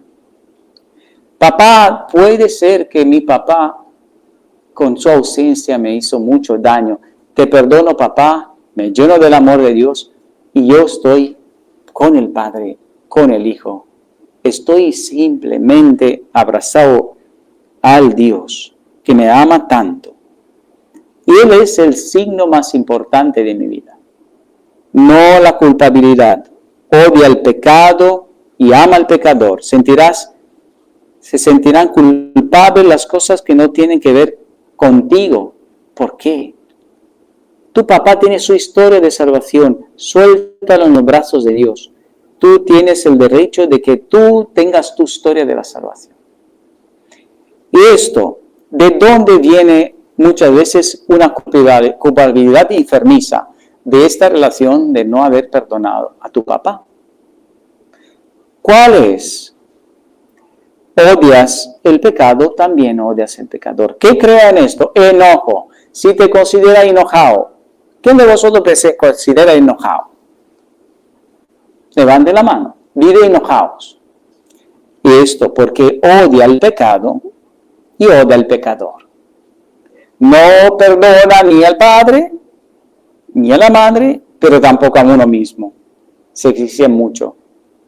Papá, puede ser que mi papá con su ausencia me hizo mucho daño. Te perdono, papá, me lleno del amor de Dios y yo estoy con el Padre, con el Hijo. Estoy simplemente abrazado al Dios que me ama tanto. Y Él es el signo más importante de mi vida. No la culpabilidad. Odia el pecado y ama al pecador. Se sentirán culpables las cosas que no tienen que ver contigo. ¿Por qué? Tu papá tiene su historia de salvación. Suéltalo en los brazos de Dios. Tú tienes el derecho de que tú tengas tu historia de la salvación. Y esto, ¿de dónde viene muchas veces una culpabilidad enfermiza de esta relación de no haber perdonado a tu papá? ¿Cuál es? Odias el pecado, también odias el pecador. ¿Qué crea en esto? Enojo. Si te considera enojado, ¿quién de vosotros se considera enojado? Levante la mano. Vive enojados. Y esto porque odia el pecado y odia al pecador. No perdona ni al padre, ni a la madre, pero tampoco a uno mismo. Se exige mucho.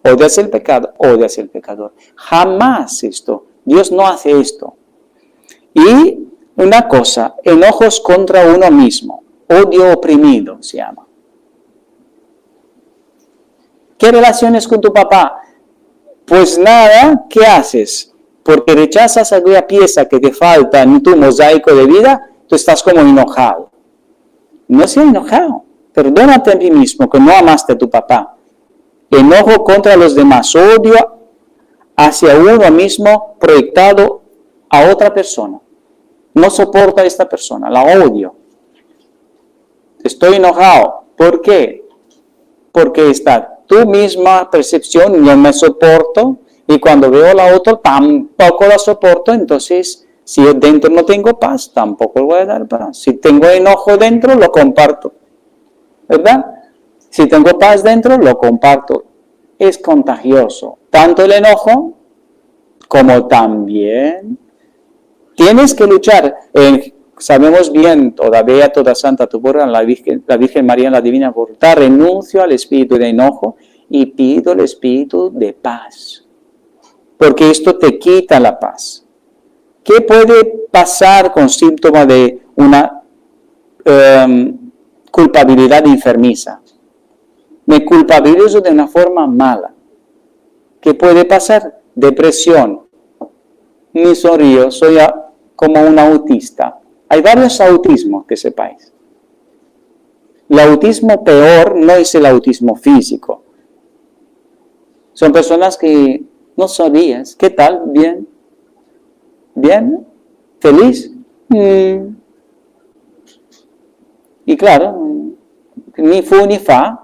Odias el pecado, odias el pecador. Jamás esto. Dios no hace esto. Y una cosa, enojos contra uno mismo. Odio oprimido se llama. ¿Qué relaciones con tu papá? Pues nada, ¿qué haces? Porque rechazas aquella pieza que te falta en tu mosaico de vida, tú estás como enojado. No seas enojado. Perdónate a ti mismo que no amaste a tu papá. Enojo contra los demás, odio hacia uno mismo proyectado a otra persona. No soporto a esta persona, la odio. Estoy enojado. ¿Por qué? Porque está tu misma percepción, no me soporto, y cuando veo a la otra tampoco la soporto, entonces si yo dentro no tengo paz, tampoco voy a dar paz. Si tengo enojo dentro, lo comparto. ¿Verdad? Si tengo paz dentro, lo comparto. Es contagioso. Tanto el enojo como también tienes que luchar. Sabemos bien, todavía toda santa tu porra, la Virgen María en la Divina Voluntad, renuncio al espíritu de enojo y pido el espíritu de paz. Porque esto te quita la paz. ¿Qué puede pasar con síntomas de una culpabilidad enfermiza? Me culpabilizo de una forma mala. ¿Qué puede pasar? Depresión. Ni sonrío, soy como un autista. Hay varios autismos, que sepáis. El autismo peor no es el autismo físico. Son personas que no sonríes. ¿Qué tal? ¿Bien? ¿Bien? ¿Feliz? Y claro, ni fu ni fa.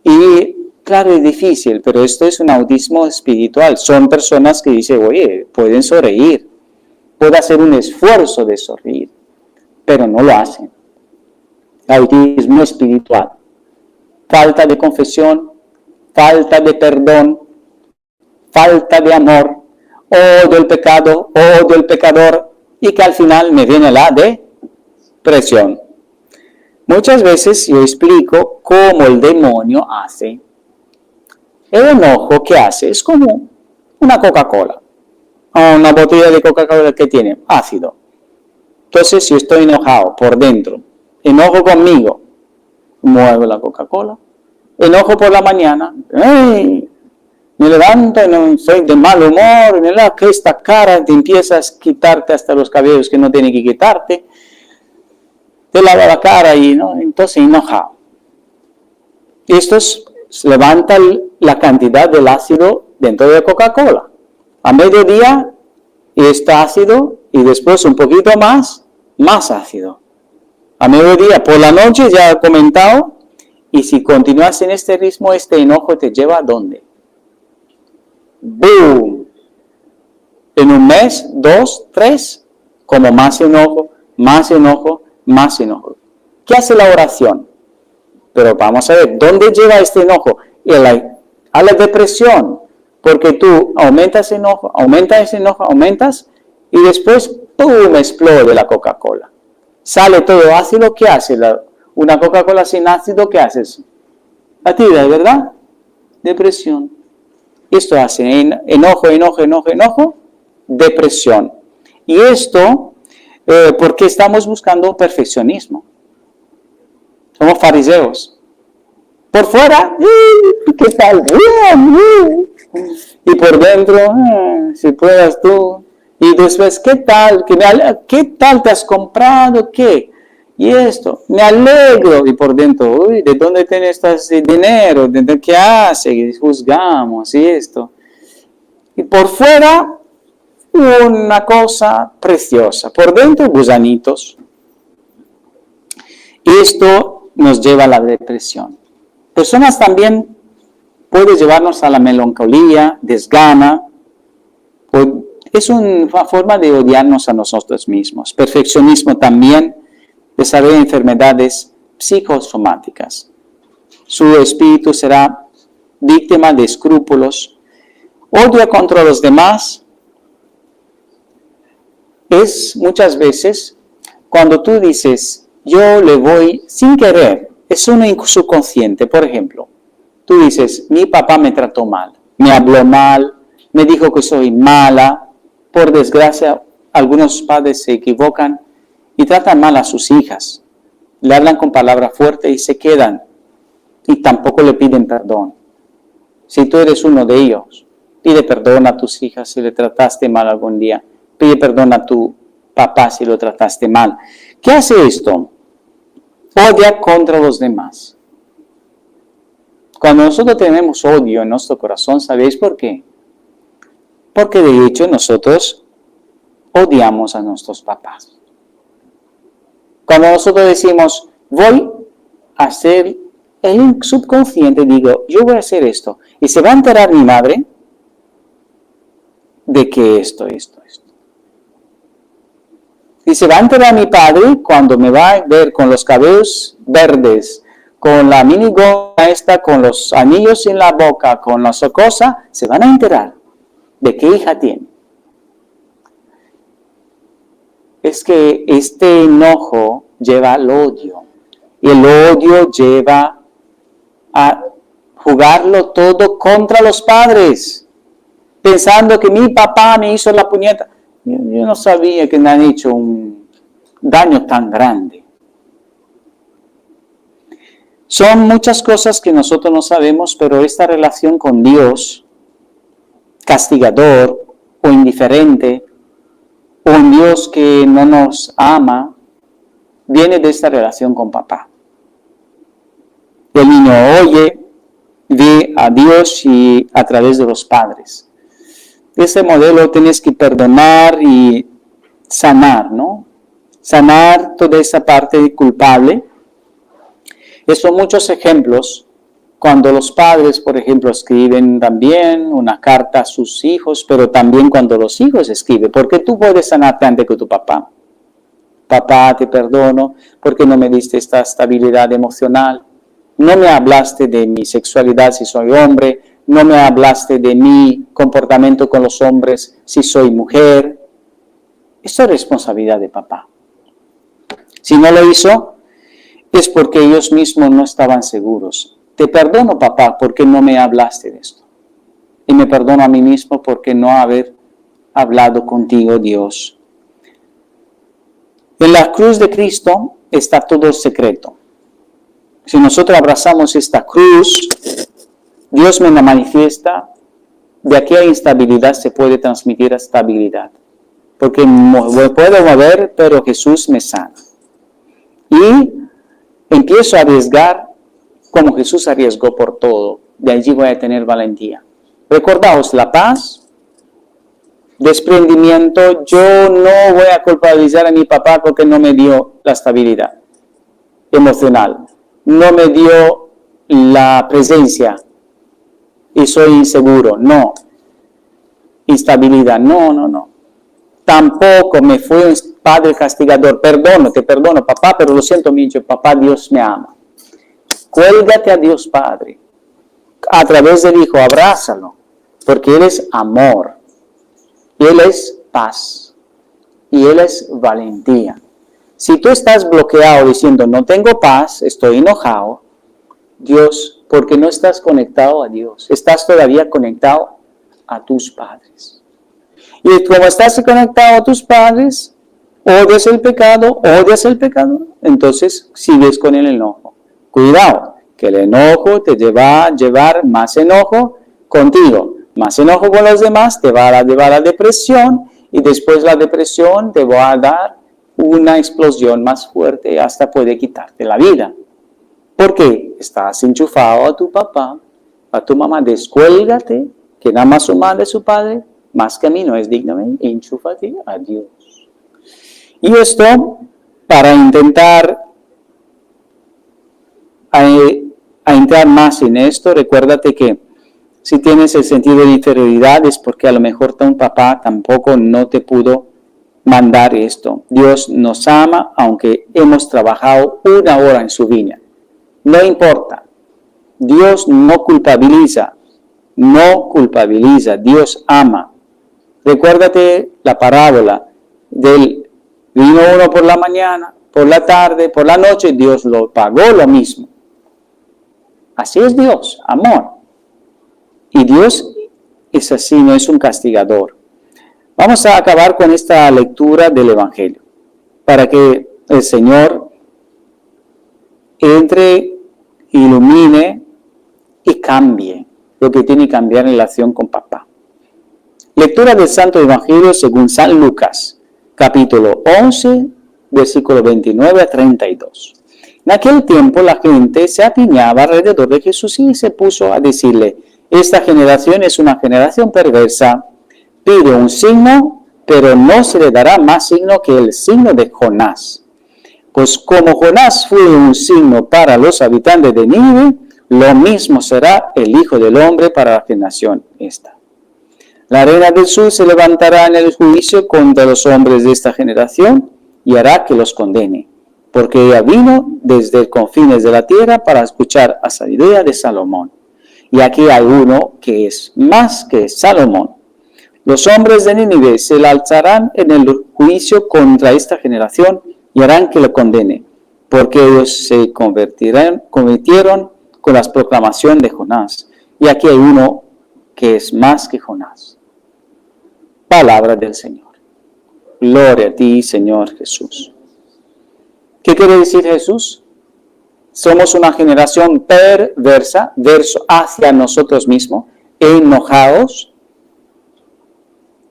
Y claro, es difícil, pero esto es un autismo espiritual. Son personas que dicen, oye, pueden sonreír, pueden hacer un esfuerzo de sonreír, pero no lo hacen. Autismo espiritual. Falta de confesión, falta de perdón, falta de amor, odio el pecado, odio el pecador, y que al final me viene la depresión. Muchas veces yo explico cómo el demonio hace El enojo, ¿qué hace? Es como una Coca-Cola. Una botella de Coca-Cola que tiene ácido. Entonces, si estoy enojado por dentro, enojo conmigo, muevo la Coca-Cola. Enojo por la mañana, ¡ay! Me levanto y no soy de mal humor, mira que esta cara, te empiezas a quitarte hasta los cabellos que no tiene que quitarte, te lava la cara y ¿no? Entonces enojado. Esto levanta la cantidad del ácido dentro de la Coca-Cola. A mediodía está ácido y después un poquito más ácido. A mediodía, por la noche ya he comentado, y si continúas en este ritmo, este enojo te lleva ¿a dónde? ¡Boom! En un mes, 2, 3, como más enojo, más enojo, más enojo. ¿Qué hace la oración? Pero vamos a ver, ¿dónde lleva este enojo? A la depresión, porque tú aumentas enojo, aumentas, y después, ¡pum!, explode la Coca-Cola. Sale todo ácido, ¿qué hace? Una Coca-Cola sin ácido, ¿qué haces? La tira, ¿verdad? Depresión. Esto hace enojo, depresión. Y esto, porque estamos buscando perfeccionismo. Somos fariseos. Por fuera, ¿qué tal? Y por dentro, si puedas tú. Y después, ¿qué tal? ¿Qué tal te has comprado? ¿Qué? Y esto, me alegro. Y por dentro, uy, ¿de dónde tienes este dinero? ¿De qué hace? Y juzgamos y esto. Y por fuera, una cosa preciosa. Por dentro, gusanitos. Y esto nos lleva a la depresión. Personas también puede llevarnos a la melancolía, desgana. Es una forma de odiarnos a nosotros mismos. Perfeccionismo también desarrolla enfermedades psicosomáticas. Su espíritu será víctima de escrúpulos. Odio contra los demás es muchas veces cuando tú dices, yo le voy sin querer, es un subconsciente. Por ejemplo, tú dices, mi papá me trató mal, me habló mal, me dijo que soy mala. Por desgracia, algunos padres se equivocan y tratan mal a sus hijas. Le hablan con palabras fuertes y se quedan. Y tampoco le piden perdón. Si tú eres uno de ellos, pide perdón a tus hijas si le trataste mal algún día. Pide perdón a tu papá si lo trataste mal. ¿Qué hace esto? Odia contra los demás. Cuando nosotros tenemos odio en nuestro corazón, ¿sabéis por qué? Porque de hecho nosotros odiamos a nuestros papás. Cuando nosotros decimos, voy a hacer, el subconsciente digo, yo voy a hacer esto. Y se va a enterar mi madre de que esto. Y se va a enterar mi padre cuando me va a ver con los cabellos verdes, con la minigoma esta, con los anillos en la boca, con las cosas, se van a enterar de qué hija tiene. Es que este enojo lleva al odio. Y el odio lleva a jugarlo todo contra los padres. Pensando que mi papá me hizo la puñeta. Yo no sabía que me han hecho un daño tan grande. Son muchas cosas que nosotros no sabemos, pero esta relación con Dios, castigador o indiferente, o un Dios que no nos ama, viene de esta relación con papá. El niño oye, ve a Dios y a través de los padres. Este modelo tienes que perdonar y sanar, ¿no? Sanar toda esa parte culpable. Son muchos ejemplos. Cuando los padres, por ejemplo, escriben también una carta a sus hijos, pero también cuando los hijos escriben, porque tú puedes sanarte antes que tu papá. Papá, te perdono porque no me diste esta estabilidad emocional. No me hablaste de mi sexualidad si soy hombre. No me hablaste de mi comportamiento con los hombres si soy mujer. Esto es responsabilidad de papá. Si no lo hizo, es porque ellos mismos no estaban seguros. te perdono, papá, porque no me hablaste de esto. Y me perdono a mí mismo porque no haber hablado contigo, Dios. En la cruz de Cristo está todo secreto. Si nosotros abrazamos esta cruz, Dios me la manifiesta, de aquella instabilidad se puede transmitir a estabilidad. Porque me puedo mover, pero Jesús me sana. Y empiezo a arriesgar como Jesús arriesgó por todo. De allí voy a tener valentía. Recordaos, la paz, desprendimiento. Yo no voy a culpabilizar a mi papá porque no me dio la estabilidad emocional. No me dio la presencia y soy inseguro. No. Instabilidad. No. Tampoco me fue un padre castigador. Te perdono, papá, pero lo siento mucho. Papá, Dios me ama. Cuélgate a Dios Padre. A través del Hijo, abrázalo. Porque Él es amor. Él es paz. Y Él es valentía. Si tú estás bloqueado diciendo, no tengo paz, estoy enojado, Dios, porque no estás conectado a Dios. Estás todavía conectado a tus padres. Y como estás conectado a tus padres, odias el pecado, entonces sigues con el enojo. Cuidado, que el enojo te va a llevar más enojo contigo, más enojo con los demás, te va a llevar a la depresión y después la depresión te va a dar una explosión más fuerte y hasta puede quitarte la vida. Porque estás enchufado a tu papá, a tu mamá, descuélgate, que nada más su madre, su padre, más que a mí no es digno, enchúfate a Dios. Y esto, para intentar a entrar más en esto, recuérdate que si tienes el sentido de inferioridad es porque a lo mejor tu papá tampoco no te pudo mandar esto. Dios nos ama aunque hemos trabajado 1 hora en su viña. No importa. Dios no culpabiliza. Dios ama. Recuérdate la parábola del vino uno por la mañana, por la tarde, por la noche, Dios lo pagó lo mismo. Así es Dios, amor. Y Dios es así, no es un castigador. Vamos a acabar con esta lectura del Evangelio, para que el Señor entre, ilumine y cambie lo que tiene que cambiar en relación con papá. Lectura del Santo Evangelio según San Lucas, capítulo 11, versículo 29 a 32. En aquel tiempo la gente se apiñaba alrededor de Jesús y se puso a decirle, esta generación es una generación perversa, pide un signo, pero no se le dará más signo que el signo de Jonás. Pues como Jonás fue un signo para los habitantes de Nínive, lo mismo será el Hijo del Hombre para la generación esta. La reina del sur se levantará en el juicio contra los hombres de esta generación y hará que los condene, porque ella vino desde los confines de la tierra para escuchar a sabiduría de Salomón. Y aquí hay uno que es más que Salomón. Los hombres de Nínive se le alzarán en el juicio contra esta generación y harán que lo condene, porque ellos se convirtieron con la proclamación de Jonás. Y aquí hay uno que es más que Jonás. Palabra del Señor. Gloria a ti, Señor Jesús. ¿Qué quiere decir Jesús? Somos una generación perversa, hacia nosotros mismos, enojados,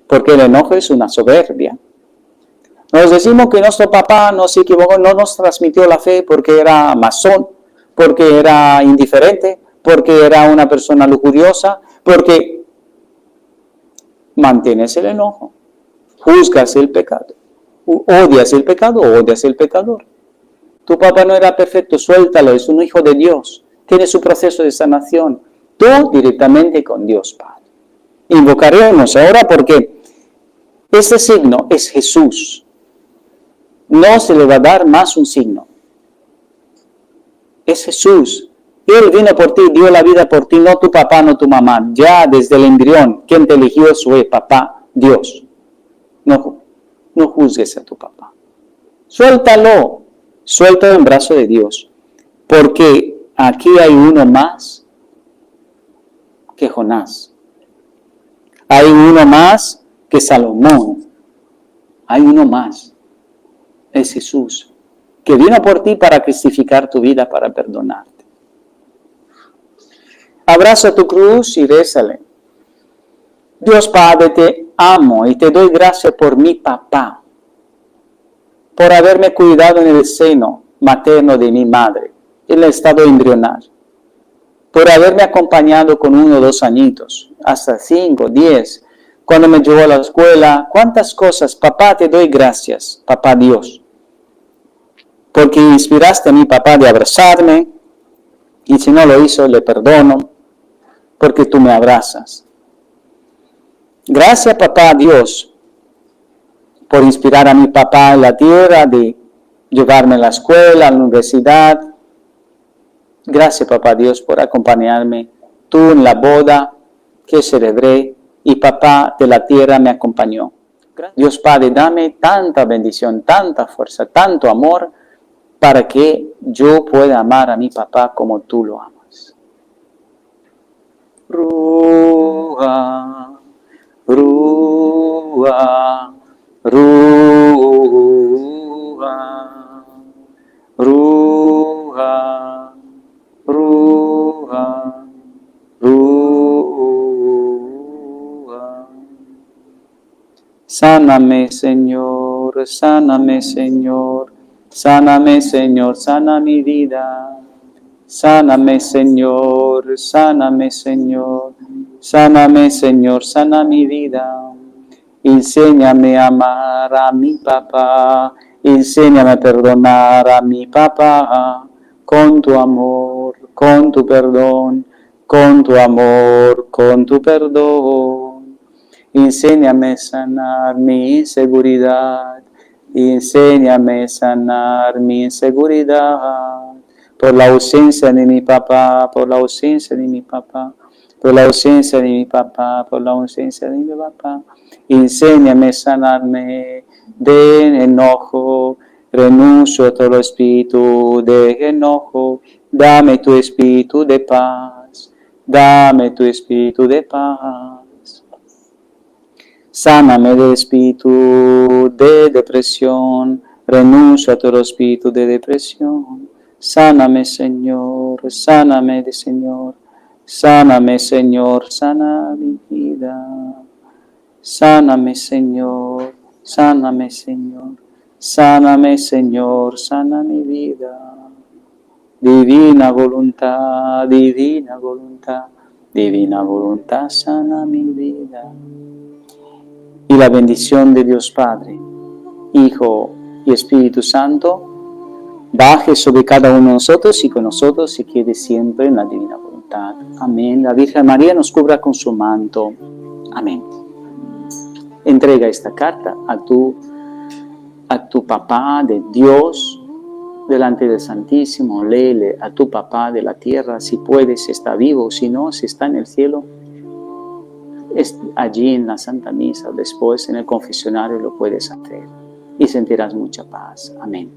porque el enojo es una soberbia. Nos decimos que nuestro papá no se equivocó, no nos transmitió la fe porque era masón, porque era indiferente, porque era una persona lujuriosa, porque mantienes el enojo, juzgas el pecado, odias el pecado o odias el pecador. Tu papá no era perfecto, suéltalo, es un hijo de Dios, tiene su proceso de sanación, tú directamente con Dios Padre. Invocaremos ahora porque este signo es Jesús. No se le va a dar más un signo. Es Jesús. Él vino por ti, dio la vida por ti, no tu papá, no tu mamá. Ya desde el embrión, quien te eligió fue papá, Dios. No juzgues a tu papá. Suéltalo en brazo de Dios. Porque aquí hay uno más que Jonás. Hay uno más que Salomón. Hay uno más. Es Jesús, que vino por ti para crucificar tu vida, para perdonarte. Abraza tu cruz y rézale. Dios Padre, te amo y te doy gracias por mi papá, por haberme cuidado en el seno materno de mi madre, en el estado embrional, por haberme acompañado con 1 o 2 añitos, hasta 5, 10, cuando me llevó a la escuela. Cuántas cosas, papá, te doy gracias, papá Dios, porque inspiraste a mi papá de abrazarme, y si no lo hizo, le perdono, porque tú me abrazas. Gracias, papá Dios, por inspirar a mi papá en la tierra, de llevarme a la escuela, a la universidad. Gracias, papá Dios, por acompañarme tú en la boda que celebré, y papá de la tierra me acompañó. Dios Padre, dame tanta bendición, tanta fuerza, tanto amor, para que yo pueda amar a mi papá como tú lo amas. Ruah, Ruah, Ruah, Ruah, Ruah, Ruah. Sáname, Señor, sáname, Señor, sáname, Señor, sana mi vida. Sáname, Señor, sáname, Señor, sáname, Señor, sana mi vida. Enséñame a amar a mi papá, enséñame a perdonar a mi papá, con tu amor, con tu perdón, con tu amor, con tu perdón. Enséñame a sanar mi inseguridad, enséñame a sanar mi inseguridad, por la ausencia de mi papá, por la ausencia de mi papá, por la ausencia de mi papá, por la ausencia de mi papá. Enséñame a sanarme de enojo, renuncio a todo espíritu de enojo, dame tu espíritu de paz, dame tu espíritu de paz. Sáname del espíritu de depresión, renuncio a todo espíritu de depresión. Sáname, Señor, sáname, Señor, sáname, Señor, sana mi vida. Sáname, Señor, sáname, Señor, sáname, Señor, sana mi vida. Divina voluntad, divina voluntad, divina voluntad, sana mi vida. Y la bendición de Dios Padre, Hijo y Espíritu Santo baje sobre cada uno de nosotros y con nosotros y quede siempre en la divina voluntad. Amén. La Virgen María nos cubra con su manto. Amén. Entrega esta carta a tu papá de Dios delante del Santísimo. Léele a tu papá de la tierra, si puedes, si está vivo, si no, si está en el cielo. Allí en la Santa Misa, después en el confesionario lo puedes hacer y sentirás mucha paz. Amén.